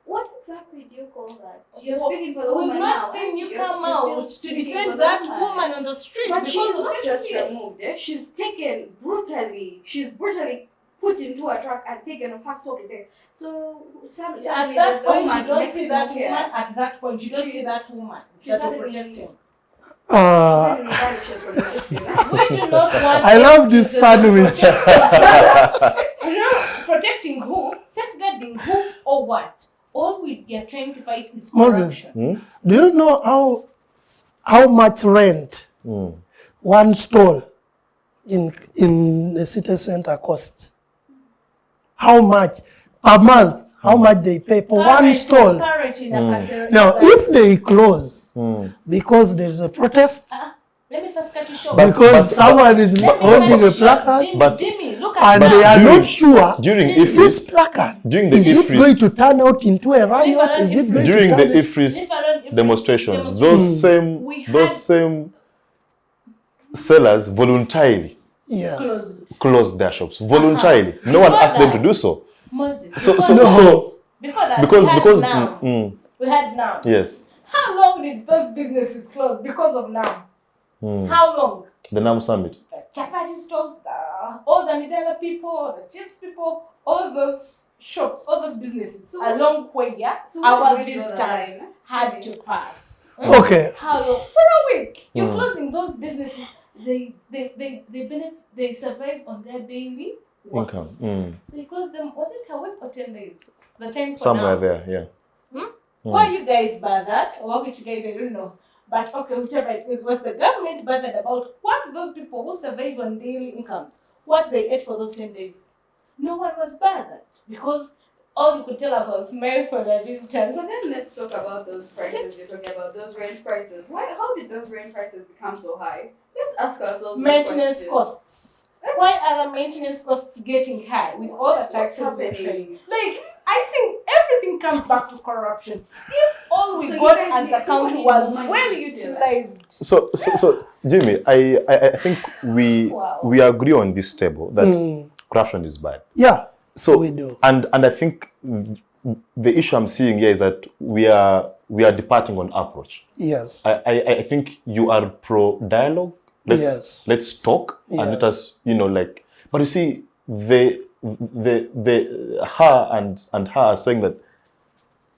what exactly do you call that? You're speaking for the We've woman not now. seen you You're come still out to speaking for defend the that woman. woman on the street But because she's of not just Katusiime. removed, she's taken brutally. She's brutally put into a truck and taken off her stock. So At that point, you don't see that woman. At that point, you don't She- see that woman she's that you're suddenly- protecting. Vanishes from the system. We do not want. I love this sandwich. You know, protecting who, safeguarding who, or what? All we are trying to fight is Moses, corruption. do you know how much rent one stall in the city center costs? How much per month? How much they pay for one stall? Current in a Kasera- Now, Kasera- if they close because there's a protest, let me first cut you short. because someone is Let me holding cut a you short. placard But- Jimmy, look at and that. they are During- not sure During this IFRIS, placard, during the is it IFRIS, going to turn out into a riot? Is it going to during turn the it? IFRIS demonstrations, those had- same sellers voluntarily Yes. closed their shops voluntarily. No one Before asked them to that- do so. Moses. So before that, because we had now. yes, How long did those businesses close because of now? How long? the NAM summit. The chapati stores, all the Nidela people, the chips people, all those shops, all those businesses along where So where our do we draw the visitors line? had to pass. Okay. How long? For a week. You're closing those businesses. They survive on their daily works. Income. They closed them. Was it a week or 10 days? The time for Somewhere now. there, yeah. Why you guys bothered? Or which guys, I don't know. But okay, whichever it is, was the government bothered about what those people who survive on daily incomes, what they ate for those 10 days? No one was bothered because all you could tell us was smile for their visitors. So then let's talk about those prices you're talking about, those rent prices. How did those rent prices become so high? Let's ask ourselves Maintenance that question. costs. Why are the maintenance costs getting high with all the What's taxes we're happening? paying? Like, I think everything everything comes back to corruption. If all we got as the country was well utilized. So Jimmy, I think we agree on this table that corruption is bad. Yeah. So we do. And I think the issue I'm seeing here is that we are departing on approach. Yes. I think you are pro dialogue. Let's talk and let us, but you see, her and her are saying that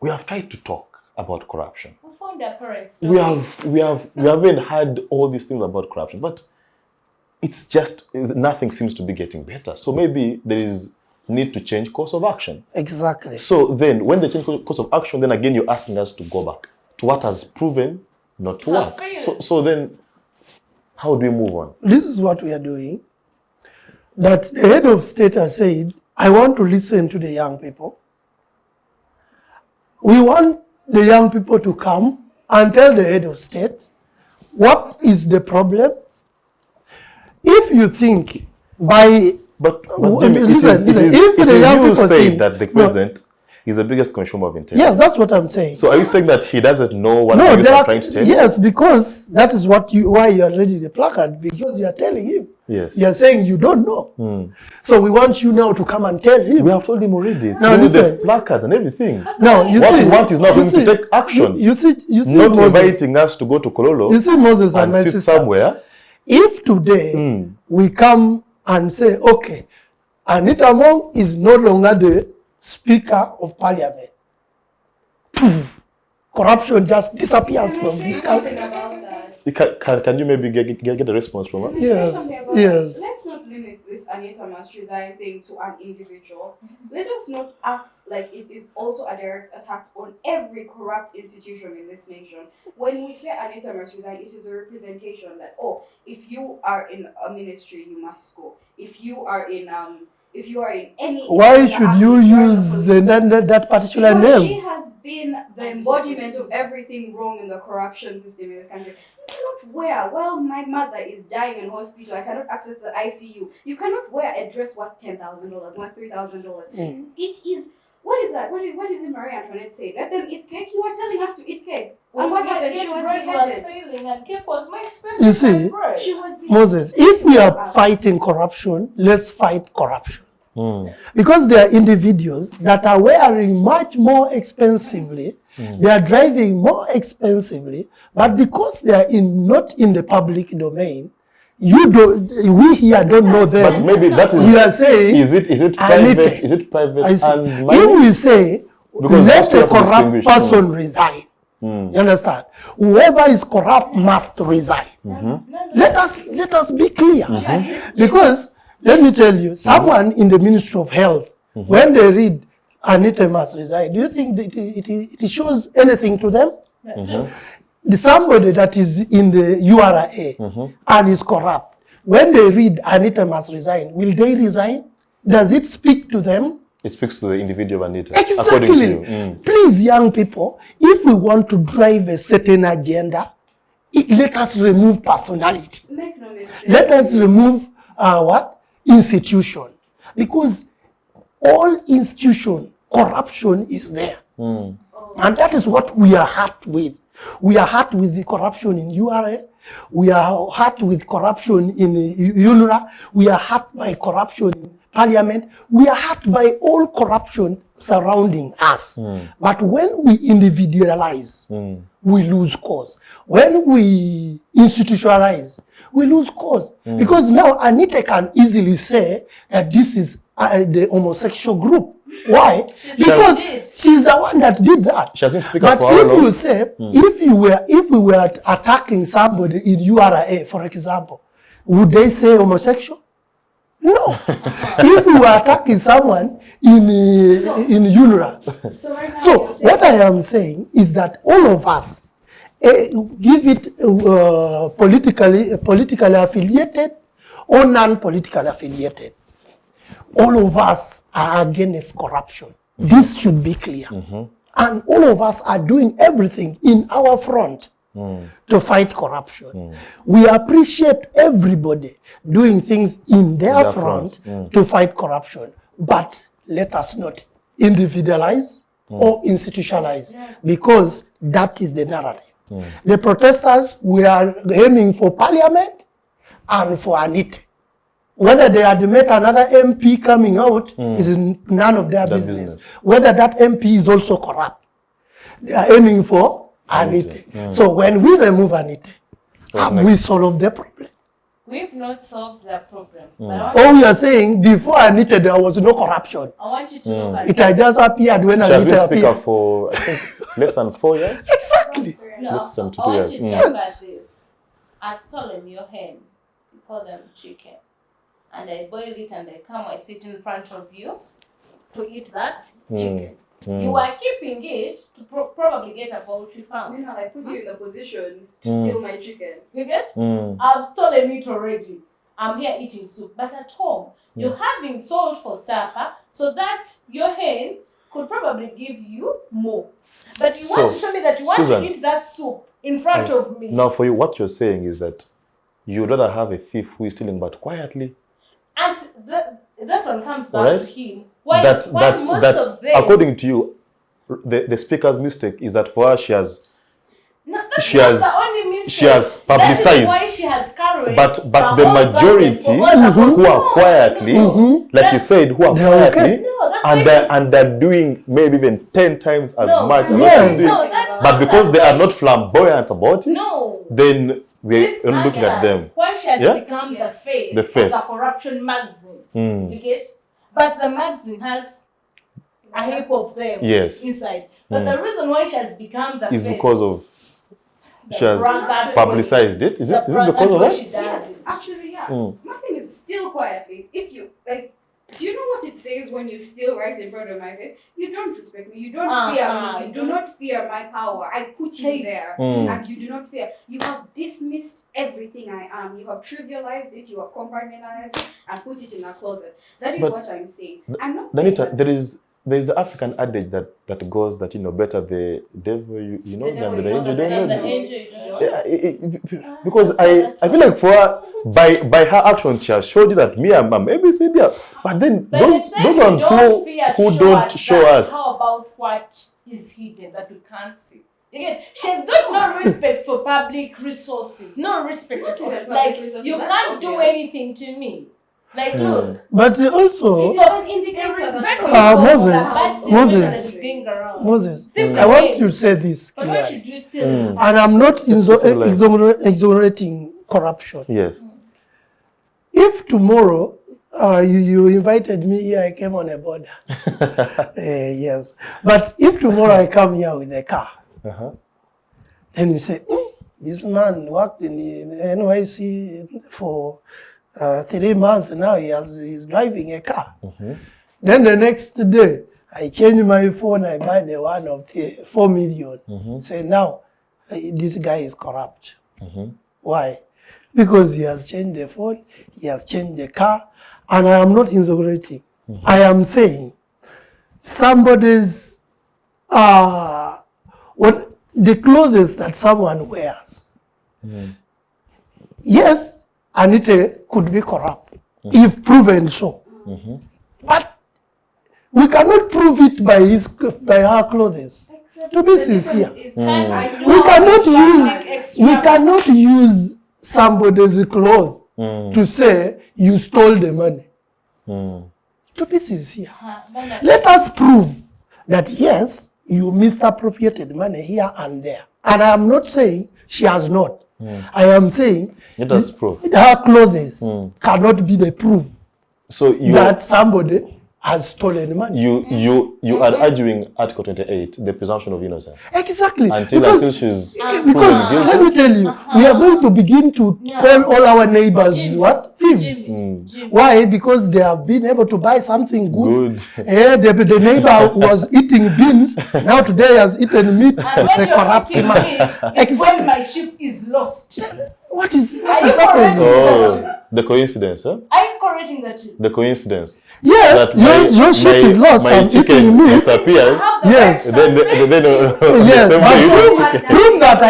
we have tried to talk about corruption. We found our parents. We haven't had all these things about corruption, but it's just nothing seems to be getting better. So maybe there is need to change course of action. Exactly. So then when they change course of action, then again you're asking us to go back to what has proven not to work. So then how do we move on? This is what we are doing. That the head of state has said, I want to listen to the young people. We want the young people to come and tell the head of state what is the problem. If you think by... But Jimmy, listen, if the young people say that the president is the biggest consumer of intelligence. Yes, that's what I'm saying. So are you saying that he doesn't know what the are trying to tell? Yes, because that is why you are reading the placard, because you are telling him. Yes. You are saying you don't know. So we want you now to come and tell him. We have told him already. Now listen, the placards and everything. No, you what see, we want is not going to take action. You see, not Moses, inviting us to go to Kololo. You see, Moses and my sit sister. somewhere. If today we come and say, okay, Anita Mong is no longer the Speaker of Parliament, corruption just disappears from this country. Can you maybe get a response from her? Yes. Let's not limit this Anita must resign thing to an individual. Let us not act like it is also a direct attack on every corrupt institution in this nation. When we say Anita must resign, it is a representation that, if you are in a ministry, you must go. If you are in any... Why should you use that particular because name? She has been the embodiment of everything wrong in the corruption system in this country. You cannot wear, my mother is dying in hospital, I cannot access the ICU. You cannot wear a dress worth $10,000, worth $3,000. It is... What is that? What is it Marie Antoinette say? Let them eat cake? You are telling us to eat cake. And what happened? She was beheaded. Failing and cake was more expensive. You see, She was beheaded. Moses, if we are fighting corruption, let's fight corruption. Because there are individuals that are wearing much more expensively, they are driving more expensively, but because they are not in the public domain, we here don't know them. But maybe that is... You are saying... Is it private? Is it private? And money? If we say, let the corrupt person resign, you understand? Whoever is corrupt must resign. Let us be clear. Because, let me tell you, someone in the Ministry of Health, when they read Anita must resign, do you think that it shows anything to them? Somebody that is in the URA and is corrupt, when they read Anita must resign, will they resign? Does it speak to them? It speaks to the individual Anita. Exactly. Please, young people, if we want to drive a certain agenda, let us remove personality. Make no mistake. Let us remove institution. Because all institution, corruption is there. And that is what we are hurt with. We are hurt with the corruption in URA. We are hurt with corruption in UNRWA. We are hurt by corruption in Parliament. We are hurt by all corruption surrounding us. But when we individualize, we lose cause. When we institutionalize, we lose cause. Because now Anita can easily say that this is the homosexual group. Why? Because she's the one that did that. She hasn't spoken but for how if long? you say, if we were attacking somebody in URA, for example, would they say homosexual? No. If we were attacking someone in UNRWA. So what I am saying is that all of us, give it politically affiliated or non-politically affiliated, all of us are against corruption. This should be clear. And all of us are doing everything in our front to fight corruption. We appreciate everybody doing things in their front to fight corruption. But let us not individualize or institutionalized, because that is the narrative. The protesters were aiming for parliament and for Anita. Whether they had met another MP coming out is none of their business. Whether that MP is also corrupt. They are aiming for Anita. So when we remove Anita, have we solved the problem? We've not solved the problem. All we are saying, before Anita, there was no corruption. I want you to look at It had just appeared when She has been Anita speaker appeared. for, I think, less than 4 years. Exactly. No, Less than 2 I want years. you to Yes. look at this. I've stolen your hen. You call them chicken. And I boil it and I come, I sit in front of you to eat that chicken. You are keeping it to probably get a poultry farm. You know, I put you in the position to steal my chicken. You get? I've stolen it already. I'm here eating soup. But at home, you're having sold for supper so that your hen could probably give you more. But you want to show me that you want Susan, to eat that soup in front of me. Now, for you, what you're saying is that you'd rather have a thief who is stealing but quietly. And that one comes back to him. Why most of them... According to you, the speaker's mistake is that for her she has the only mistake. She has publicized. That is why she has carried but the majority who are quietly, like you said, who are quietly, and they're doing maybe even 10 times as much as what you did. But because they are not flamboyant about it, then we're looking at them. Why she has become the face of the corruption magazine. You get? But the magazine has a heap of them inside. But the reason why she has become the face is because of she has publicized it. Is it because of that? Yes, actually, yeah. My thing is still quietly. If you like, do you know what it says when you steal right in front of my face? You don't respect me. You don't fear me. You do not fear my power. I put you there, and you do not fear. You have dismissed everything I am. You have trivialized it. You have compartmentalized it and put it in a closet. That is what I'm saying. I'm not saying Danita, there is the African adage that goes that better the devil than the angel. Because I feel like for her, by her actions she has showed you that me I'm ABCD. But then those ones who don't show us. How about what is hidden that we can't see? She's got no respect for public resources. No respect at all. Like you can't do anything to me. Like look. But also Moses, I want to say this clearly. And I'm not exonerating corruption. Yes. If tomorrow you invited me here, I came on a border. Yes. But if tomorrow I come here with a car, then you say, this man worked in the NYC for 3 months, now he's driving a car. Then the next day, I change my phone, I buy the one of 4 million. Say now, this guy is corrupt. Why? Because he has changed the phone, he has changed the car, and I am not exaggerating. I am saying somebody's the clothes that someone wears. Yes, Anita could be corrupt if proven so. But we cannot prove it by her clothes. To be sincere, we cannot use somebody's clothes to say you stole the money. To be sincere, let us prove that yes, you misappropriated money here and there. And I am not saying she has not. I am saying her clothes cannot be the proof that somebody has stolen money. You are arguing Article 28, the presumption of innocence. Exactly. Until she's because let me tell you, we are going to begin to call all our neighbors what? Thieves. Why? Because they have been able to buy something good. The neighbor was eating beans, now today he has eaten meat. The corrupt man. Exactly. My ship is lost. What is happening? The coincidence, huh? Are you correcting that too? The coincidence. Yes, your ship is lost. I'm eating meat. Disappears. Yes. Yes. But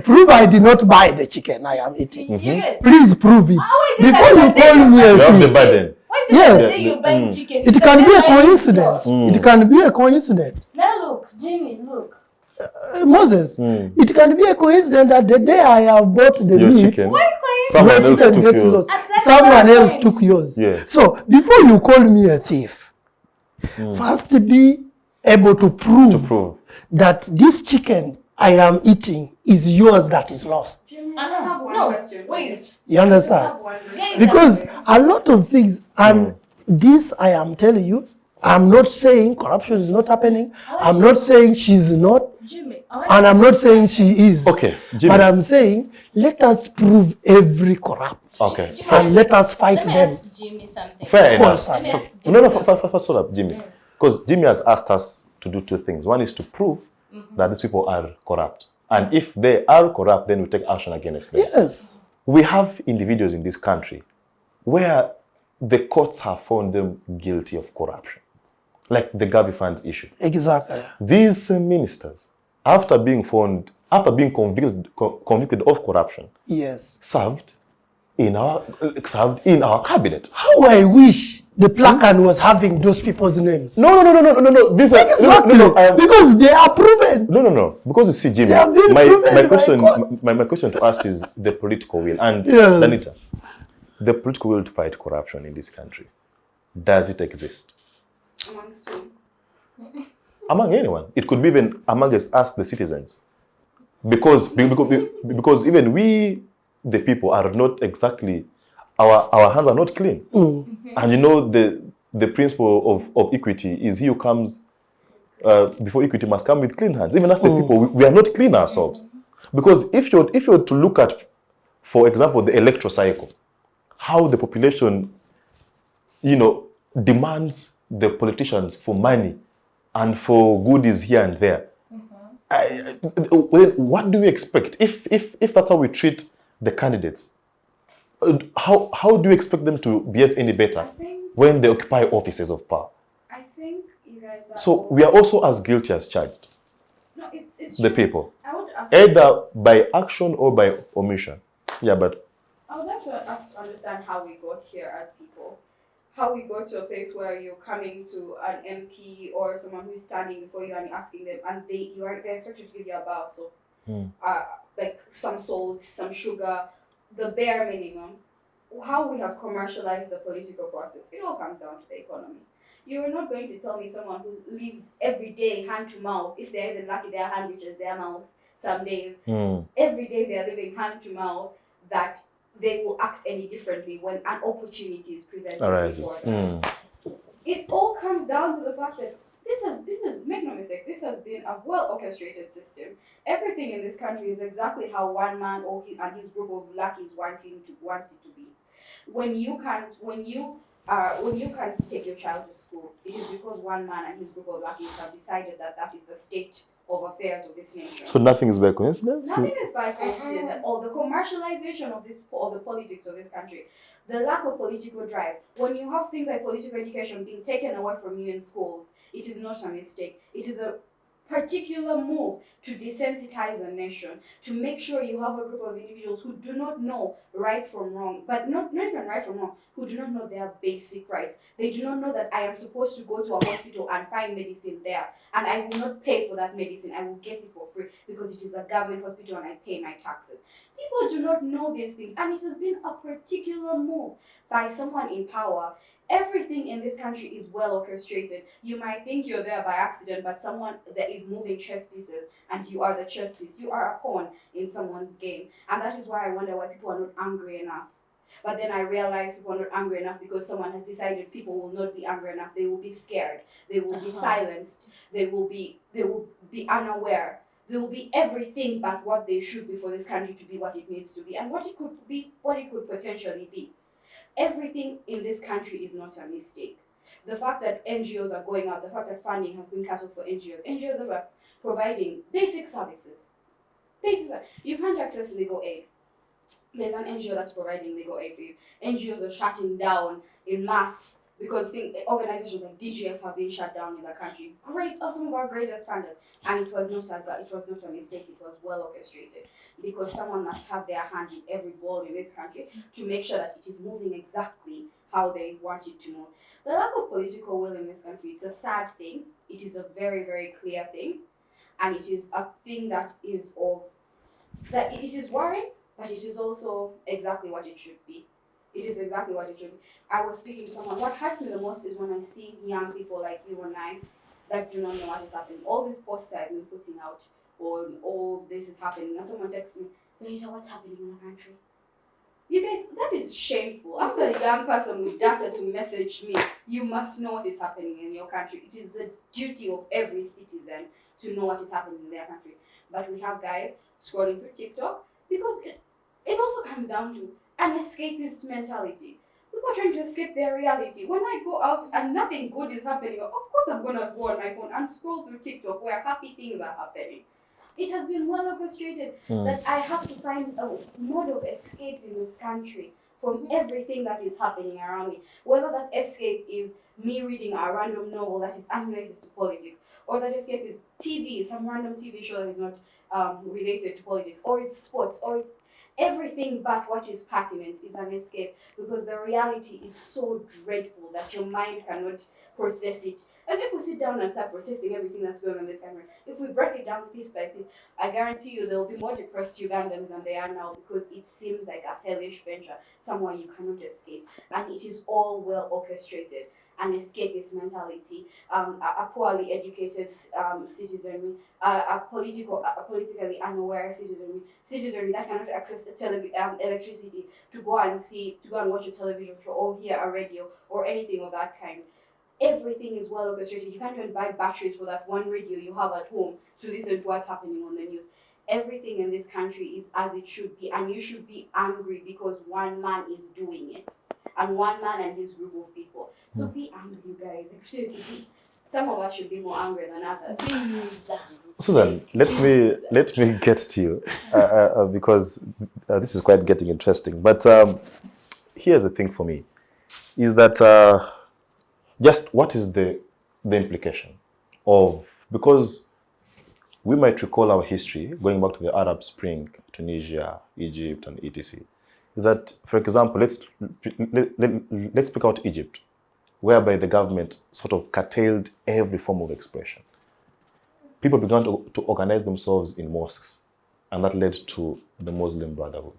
prove I did not buy the chicken I am eating. Please prove it. Before you call me a thief. You have the burden. Yes. It can be a coincidence. It can be a coincidence. Now look, Jimmy, look. Moses, it can be a coincidence that the day I have bought the Your meat, chicken. Why Someone your else chicken took gets yours. lost. That's Someone my else point. took yours. Yeah. So before you call me a thief, first be able to prove that this chicken I am eating is yours that is lost. Jimmy, I just have one question. Wait. You understand? Because a lot of things, and this I am telling you, I'm not saying corruption is not happening. I'm not saying she's not, Jimmy, and I'm not saying she is. Okay, Jimmy. But I'm saying let us prove every corrupt. Okay. And let us fight Let me them. ask Jimmy something. Fair enough. Let me ask No, Jimmy first hold up, Jimmy. Because Jimmy has asked us to do two things. One is to prove that these people are corrupt. And if they are corrupt, then we take action against them. Yes. We have individuals in this country where the courts have found them guilty of corruption. Like the Gavi Funds issue. Exactly. These ministers, after being convicted of corruption, Yes. served in our cabinet. How I wish the placard was having those people's names. No. These are Exactly. Because they are proven. No. Because you see, Jimmy, They have been proven my question to us is the political will. And Yes. Danita, the political will to fight corruption in this country, does it exist? Amongst you. Among anyone. It could be even amongst us, the citizens. Because even we, the people, are not exactly, our hands are not clean. And you know, the principle of equity is he who comes before equity must come with clean hands. Even as the people, we are not clean ourselves. Because if you're to look at, for example, the electoral cycle, how the population, demands the politicians for money and for goodies here and there. What do we expect if that's how we treat the candidates? How do you expect them to behave any better when they occupy offices of power? I think you guys are So we are also as guilty as charged. No, it's The true. people, I would ask either by action or by omission. Yeah, but I would like to understand how we got here as people. How we got to a place where you're coming to an MP or someone who's standing before you and you're asking them, and they're expected to give you a bow. So, like some salt, some sugar, the bare minimum. How we have commercialized the political process. It all comes down to the economy. You're not going to tell me someone who lives every day hand to mouth. If they're even lucky, their hand reaches their mouth. Some days, every day they're living hand to mouth, that they will act any differently when an opportunity is presented before them. It all comes down to the fact that this is make no mistake, this has been a well orchestrated system. Everything in this country is exactly how one man and his group of lackeys want it to be. When you can't take your child to school, it is because one man and his group of lackeys have decided that is the state of affairs of this nation. so nothing is by coincidence? Nothing is by coincidence. Or the commercialization of the politics of this country, the lack of political drive. When you have things like political education being taken away from you in schools, it is not a mistake. It is a particular move to desensitize a nation, to make sure you have a group of individuals who do not know right from wrong, but not even right from wrong, who do not know their basic rights. They do not know that I am supposed to go to a hospital and find medicine there, and I will not pay for that medicine. I will get it for free because it is a government hospital and I pay my taxes. People do not know these things, and it has been a particular move by someone in power. Everything in this country is well orchestrated. You might think you're there by accident, but someone that is moving chess pieces and you are the chess piece. You are a pawn in someone's game. And that is why I wonder why people are not angry enough. But then I realize people are not angry enough because someone has decided people will not be angry enough. They will be scared. They will be silenced. They will be unaware. They will be everything but what they should be for this country to be what it needs to be and what it could potentially be. Everything in this country is not a mistake. The fact that NGOs are going out, the fact that funding has been cut off for NGOs are providing basic services. You can't access legal aid. There's an NGO that's providing legal aid for you. NGOs are shutting down in mass because organizations like DGF have been shut down in the country. Some of our greatest standards, and it was not a mistake. It was well orchestrated, because someone must have their hand in every ball in this country to make sure that it is moving exactly how they want it to move. The lack of political will in this country, it's a sad thing. It is a very, very clear thing, and it is a thing that it is worrying, but it is also exactly what it should be. It is exactly what it should be. I was speaking to someone. What hurts me the most is when I see young people like you and I that do not know what is happening. All these posts I've been putting out, or all this is happening, and someone texts me, Danita, what's happening in the country? You guys, that is shameful. As a young person with data to message me, you must know what is happening in your country. It is the duty of every citizen to know what is happening in their country. But we have guys scrolling through TikTok, because it also comes down to an escapist mentality. People are trying to escape their reality. When I go out and nothing good is happening, of course I'm gonna go on my phone and scroll through TikTok where happy things are happening. It has been well orchestrated that I have to find a mode of escape in this country from everything that is happening around me. Whether that escape is me reading a random novel that is unrelated to politics, or that escape is TV, some random TV show that is not related to politics, or it's sports, or it's everything but what is pertinent is an escape, because the reality is so dreadful that your mind cannot process it. As if we sit down and start processing everything that's going on in this country, if we break it down piece by piece, I guarantee you there will be more depressed Ugandans than they are now, because it seems like a hellish venture, somewhere you cannot escape, and it is all well orchestrated. An escapist mentality, a poorly educated citizenry, a politically unaware citizenry that cannot access electricity to go and watch a television show or hear a radio or anything of that kind. Everything is well orchestrated. You can't even buy batteries for that one radio you have at home to listen to what's happening on the news. Everything in this country is as it should be, and you should be angry because one man is doing it, and one man and his group of people. So be angry, you guys. Seriously, some of us should be more angry than others. Susan, let me get to you because this is quite getting interesting. But here's the thing for me, is that just what is the implication of, because we might recall our history going back to the Arab Spring, Tunisia, Egypt, and etc. Is that, for example, let's pick out Egypt, whereby the government sort of curtailed every form of expression. People began to organize themselves in mosques, and that led to the Muslim Brotherhood.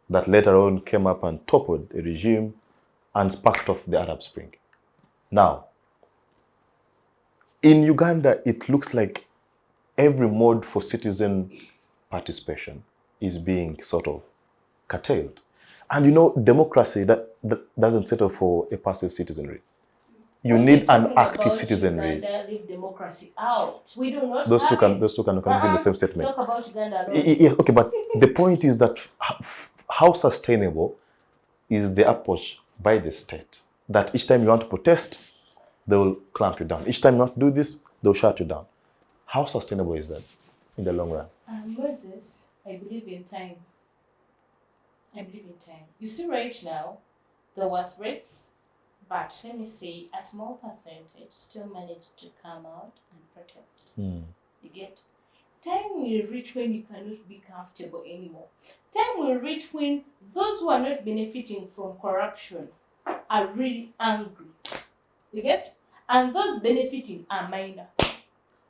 That later on came up and toppled a regime and sparked off the Arab Spring. Now, in Uganda, it looks like every mode for citizen participation is being sort of curtailed. And you know, democracy that doesn't settle for a passive citizenry. You need an active citizenry. Uganda, leave democracy out. We do not those two can be in the same statement. Talk about Uganda. Yeah, okay, but the point is that how sustainable is the approach by the state? That each time you want to protest, they will clamp you down. Each time you want to do this, they'll shut you down. How sustainable is that in the long run? Moses, I believe in time. You see, right now, there were threats, but let me say a small percentage still managed to come out and protest. You get? Time will reach when you cannot be comfortable anymore. Time will reach when those who are not benefiting from corruption are really angry. You get? And those benefiting are minor.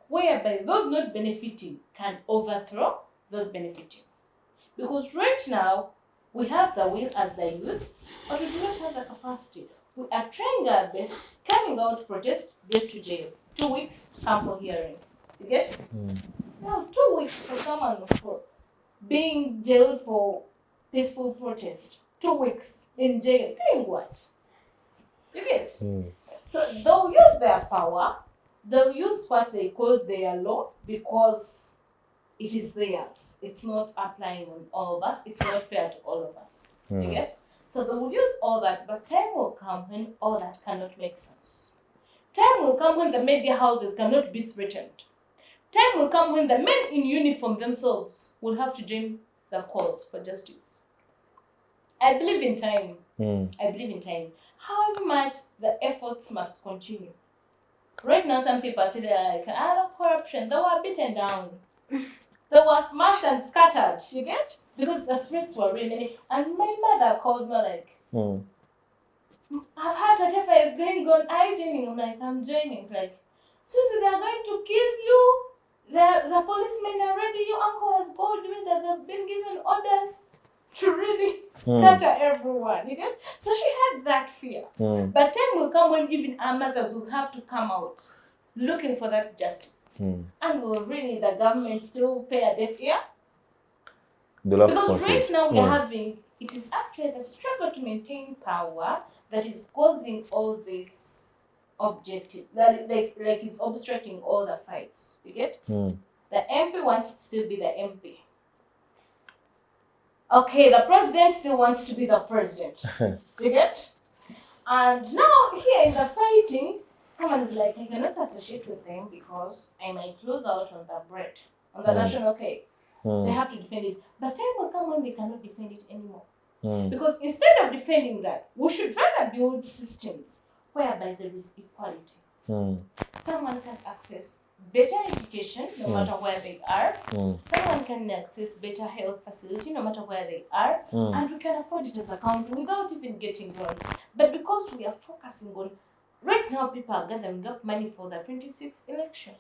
Whereby those not benefiting can overthrow those benefiting. Because right now, we have the will as the youth, but we do not have the capacity. We are trying our best, coming out to protest, get to jail. 2 weeks, come for hearing. You get? Now, 2 weeks for someone for being jailed for peaceful protest. 2 weeks in jail. Doing what? You get? So they'll use their power, they'll use what they call their law because it is theirs. It's not applying on all of us. It's not fair to all of us. You get? So they will use all that, but time will come when all that cannot make sense. Time will come when the media houses cannot be threatened. Time will come when the men in uniform themselves will have to join the cause for justice. I believe in time. I believe in time. how much the efforts must continue. Right now, some people are sitting there like, the corruption, they were beaten down. They were smashed and scattered, you get? Because the threats were really many. And my mother called me like, I've heard whatever is going on. Are you joining? I'm like, I'm joining. Like, Susie, they're going to kill you. The policemen are ready. Your uncle has called me that they've been given orders to really scatter everyone. You get? So she had that fear. But time will come when even our mothers will have to come out looking for that justice. And will really the government still pay a deaf ear? Because right now we're having, it is actually the struggle to maintain power that is causing all these objectives. That like it's obstructing all the fights. You get? The MP wants to still be the MP. Okay, the president still wants to be the president. You get? And now here in the fighting, someone's like, I cannot associate with them because I might lose out on the bread, on the national cake. They have to defend it. But time will come when they cannot defend it anymore. Because instead of defending that, we should rather build systems whereby there is equality. Someone can access better education no matter where they are. Someone can access better health facility no matter where they are. And we can afford it as a country without even getting loans. But because we are focusing on, right now people are gathering up money for the 26th election.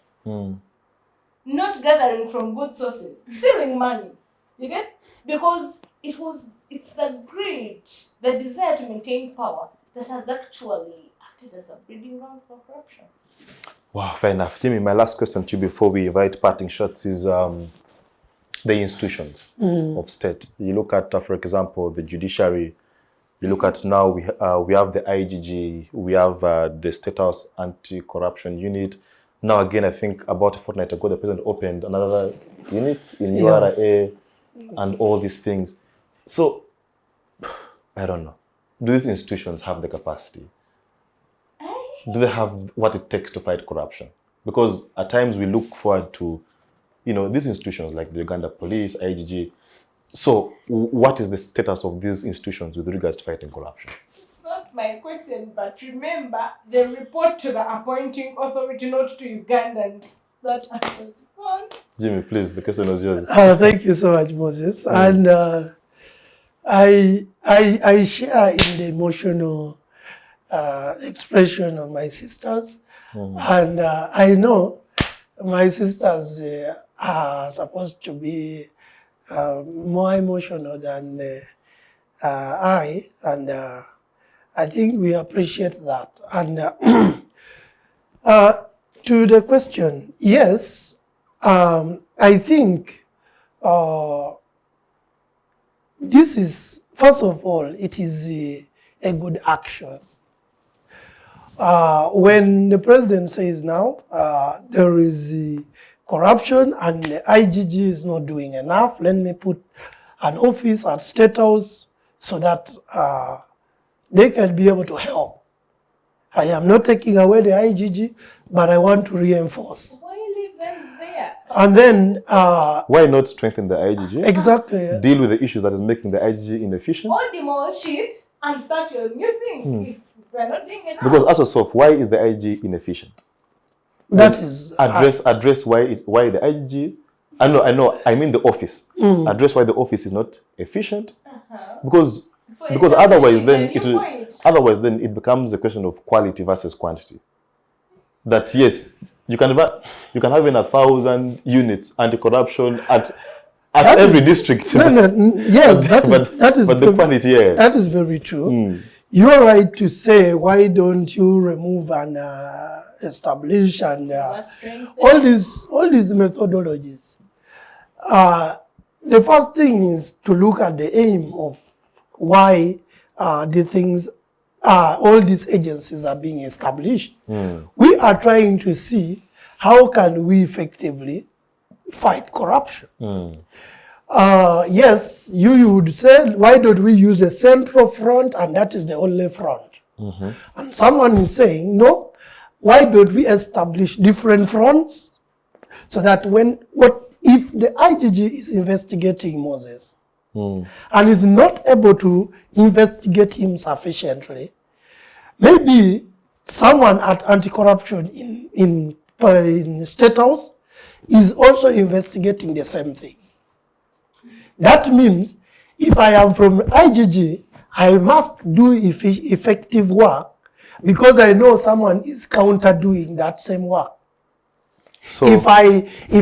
Not gathering from good sources, stealing money. You get? Because it's the greed, the desire to maintain power that has actually acted as a breeding ground for corruption. Wow, fair enough. Jimmy, my last question to you before we invite parting shots is the institutions of state. You look at, for example, the judiciary. You look at now, we have the IGG, we have the State House Anti-Corruption Unit. Now again, I think about a fortnight ago, the president opened another unit in URA and all these things. So, I don't know. Do these institutions have the capacity? Do they have what it takes to fight corruption? Because at times we look forward to, these institutions like the Uganda Police, IGG. So, what is the status of these institutions with regards to fighting corruption? It's not my question, but remember, they report to the appointing authority, not to Ugandans. That answers one. Jimmy, please, the question was yours. Thank you so much, Moses. And I share in the emotional expression of my sisters. And I know my sisters are supposed to be more emotional than I, and I think we appreciate that. And to the question, yes, I think this is, first of all, it is a good action. When the president says now there is corruption and the IGG is not doing enough, let me put an office at State House so that they can be able to help. I am not taking away the IGG, but I want to reinforce. Why leave them there? And then... why not strengthen the IGG? Exactly. Deal with the issues that is making the IGG inefficient? Or demolish it and start your new thing if we're not doing enough. Because as a soft, why is the IGG inefficient? That is... Address why the IGG... I mean the office. Address why the office is not efficient. Because otherwise then it becomes a question of quality versus quantity. That yes, you can have even 1,000 units anti-corruption at every district. Yes, that is the quantity, yeah. That is very true. You are right to say, why don't you remove and establish and all these methodologies. The first thing is to look at the aim of why all these agencies are being established. We are trying to see how can we effectively fight corruption. Yes, you would say, why don't we use a central front and that is the only front? And someone is saying, no, why don't we establish different fronts so that if the IGG is investigating Moses and is not able to investigate him sufficiently, maybe someone at anti-corruption in State House is also investigating the same thing. That means if I am from IGG, I must do effective work because I know someone is counter doing that same work. So If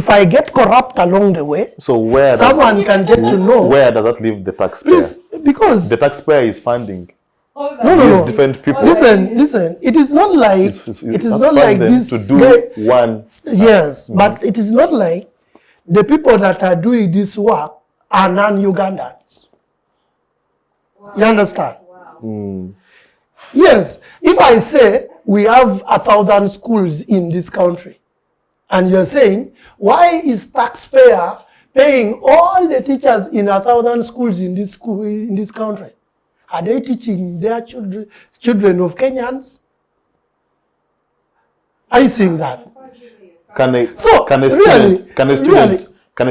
I get corrupt along the way, so where someone can get to know. Where does that leave the taxpayer? Please, because The taxpayer is funding no. different people. Listen. It is not like it is not like this to do guy, one. Yes, but it is not like the people that are doing this work are non-Ugandans. Wow. You understand? Wow. Yes. If I say we have 1,000 schools in this country, and you're saying, why is taxpayer paying all the teachers in 1,000 schools in this country? Are they teaching their children of Kenyans? Are you saying that? Can a really,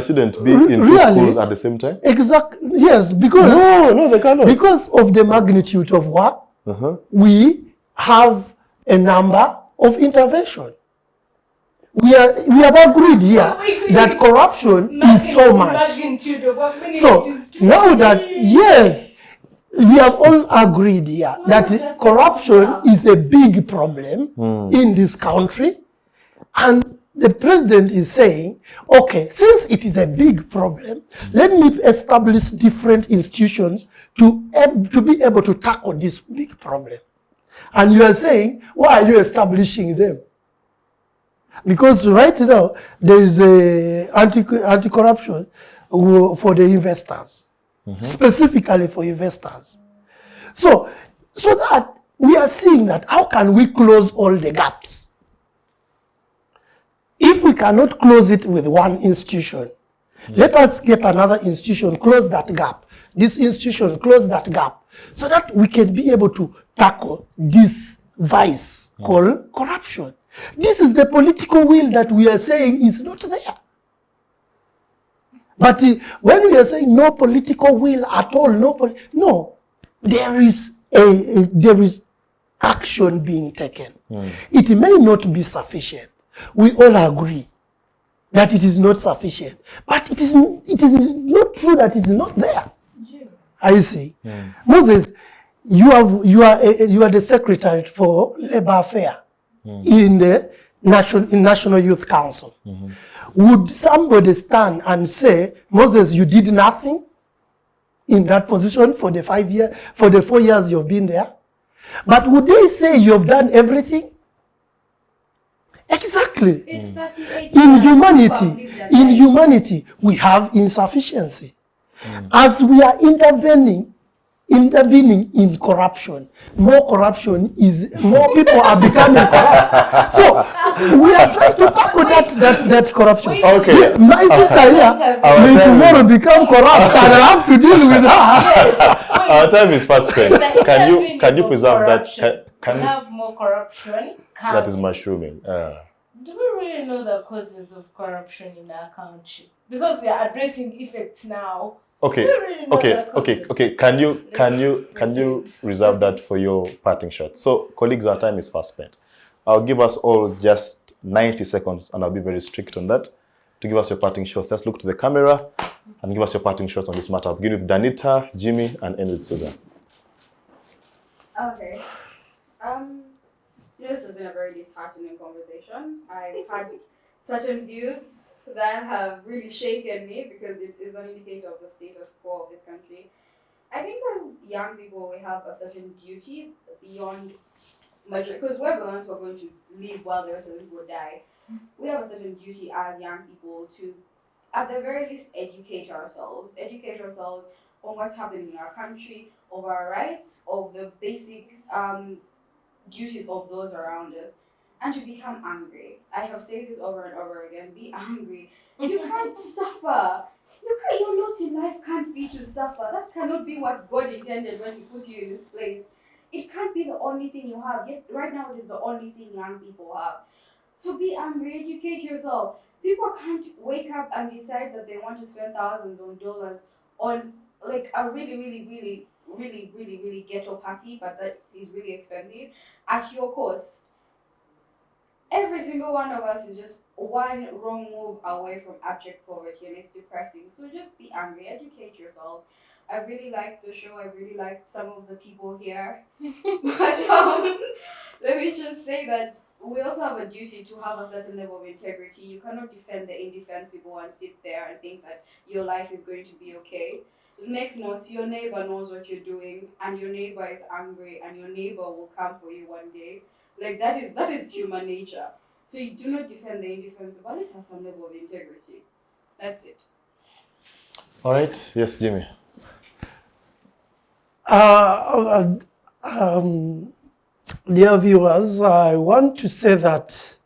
student be in two schools at the same time? Exactly. Yes, because No, they cannot. Because of the magnitude of work, we have a number of intervention. We have agreed here that corruption is so much. So now that, yes, we have all agreed here that corruption is a big problem in this country, and the president is saying, okay, since it is a big problem, let me establish different institutions to be able to tackle this big problem. And you are saying, why are you establishing them? Because right now, there is a anti-corruption for the investors, specifically for investors. So that we are seeing that how can we close all the gaps? If we cannot close it with one institution, let us get another institution, close that gap. This institution, close that gap, so that we can be able to tackle this vice called corruption. This is the political will that we are saying is not there. But when we are saying no political will at all, no, there is action being taken. It may not be sufficient. We all agree that it is not sufficient, but it is not true that it is not there. I see. Moses, you are the secretary for Labor Affairs in the National Youth Council. Would somebody stand and say, Moses, you did nothing in that position for the 4 years you've been there? But would they say you have done everything? Exactly. It's 38 In humanity, we have insufficiency. As we are intervening in corruption, more corruption is, more people are becoming corrupt. So we are trying to tackle that corruption. Okay. My sister here may tomorrow become corrupt and I have to deal with her. Our time is fast spent. Can you preserve that? We have more corruption. That is mushrooming. Do we really know the causes of corruption in our country? Because we are addressing effects now. Okay. Can you reserve that for your parting shot? So, colleagues, our time is fast spent. I'll give us all just 90 seconds, and I'll be very strict on that, to give us your parting shots. Let's look to the camera and give us your parting shots on this matter. I'll begin with Danita, Jimmy, and end with Susan. Okay. This has been a very disheartening conversation. I've had certain views that have really shaken me because it is an indicator of the status quo of this country. I think as young people, we have a certain duty beyond majority, because we're the ones who are going to live while the rest of the people die. We have a certain duty as young people to, at the very least, educate ourselves on what's happening in our country, of our rights, of the basic duties of those around us, and to become angry. I have said this over and over again, be angry. You can't suffer. Your lot in life can't be to suffer. That cannot be what God intended when He put you in this place. It can't be the only thing you have. Yet right now it is the only thing young people have. So be angry, educate yourself. People can't wake up and decide that they want to spend thousands of dollars on like a really, really, really really, really, really ghetto party, but that is really expensive at your cost. Every single one of us is just one wrong move away from abject poverty, and it's depressing. So just be angry, educate yourself. I really liked the show. I really liked some of the people here. But let me just say that we also have a duty to have a certain level of integrity. You cannot defend the indefensible and sit there and think that your life is going to be okay. Make notes, your neighbor knows what you're doing, and your neighbor is angry, and your neighbor will come for you one day. Like that is human nature. So you do not defend the indefensible, but let's have some level of integrity. That's it. All right. Yes, Jimmy. Dear viewers, I want to say that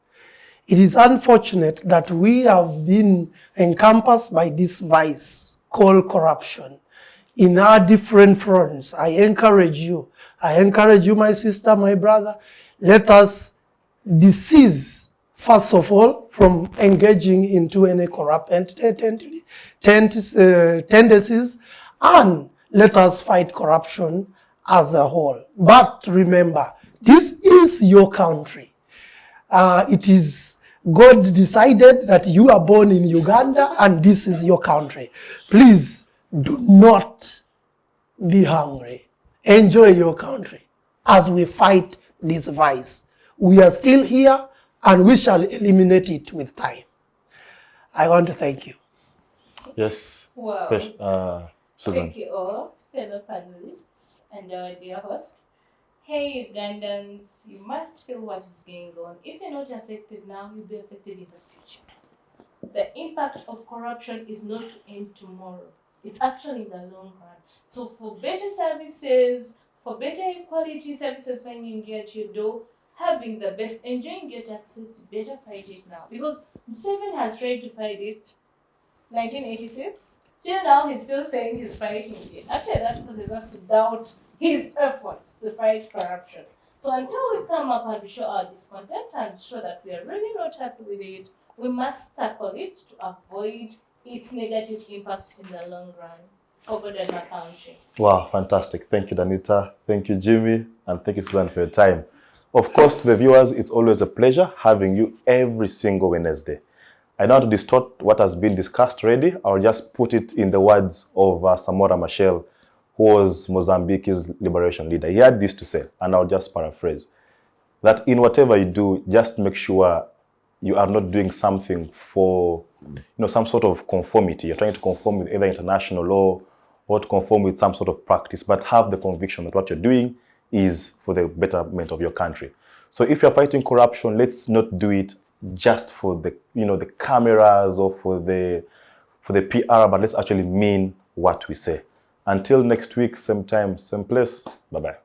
it is unfortunate that we have been encompassed by this vice called corruption in our different fronts. I encourage you, my sister, my brother, let us desist, first of all, from engaging into any corrupt tendencies, and let us fight corruption as a whole. But remember, this is your country. It is God decided that you are born in Uganda and this is your country. Please do not be hungry. Enjoy your country as we fight this vice. We are still here and we shall eliminate it with time. I want to thank you. Yes. Wow. Susan. Thank you all, fellow panelists and our dear host. Hey Ugandans, you must feel what is going on. If you're not affected now, you'll be affected in the future. The impact of corruption is not to end tomorrow. It's actually in the long run. So for better services, for better equality services finding you at your door, having the best, enjoying your taxes, you better fight it now. Because Seven has tried to fight it 1986. Till now, he's still saying he's fighting it. After that, causes us to doubt his efforts to fight corruption. So until we come up and show our discontent and show that we are really not happy with it, we must tackle it to avoid its negative impact in the long run over the country. Wow, fantastic. Thank you, Danita. Thank you, Jimmy. And thank you, Susan, for your time. Of course, to the viewers, it's always a pleasure having you every single Wednesday. I don't want to distort what has been discussed already. I'll just put it in the words of Samora Machel, who was Mozambique's liberation leader. He had this to say, and I'll just paraphrase, that in whatever you do, just make sure you are not doing something for some sort of conformity. You're trying to conform with either international law or to conform with some sort of practice, but have the conviction that what you're doing is for the betterment of your country. So if you're fighting corruption, let's not do it just for the the cameras or for the PR, but let's actually mean what we say. Until next week, same time, same place. Bye-bye.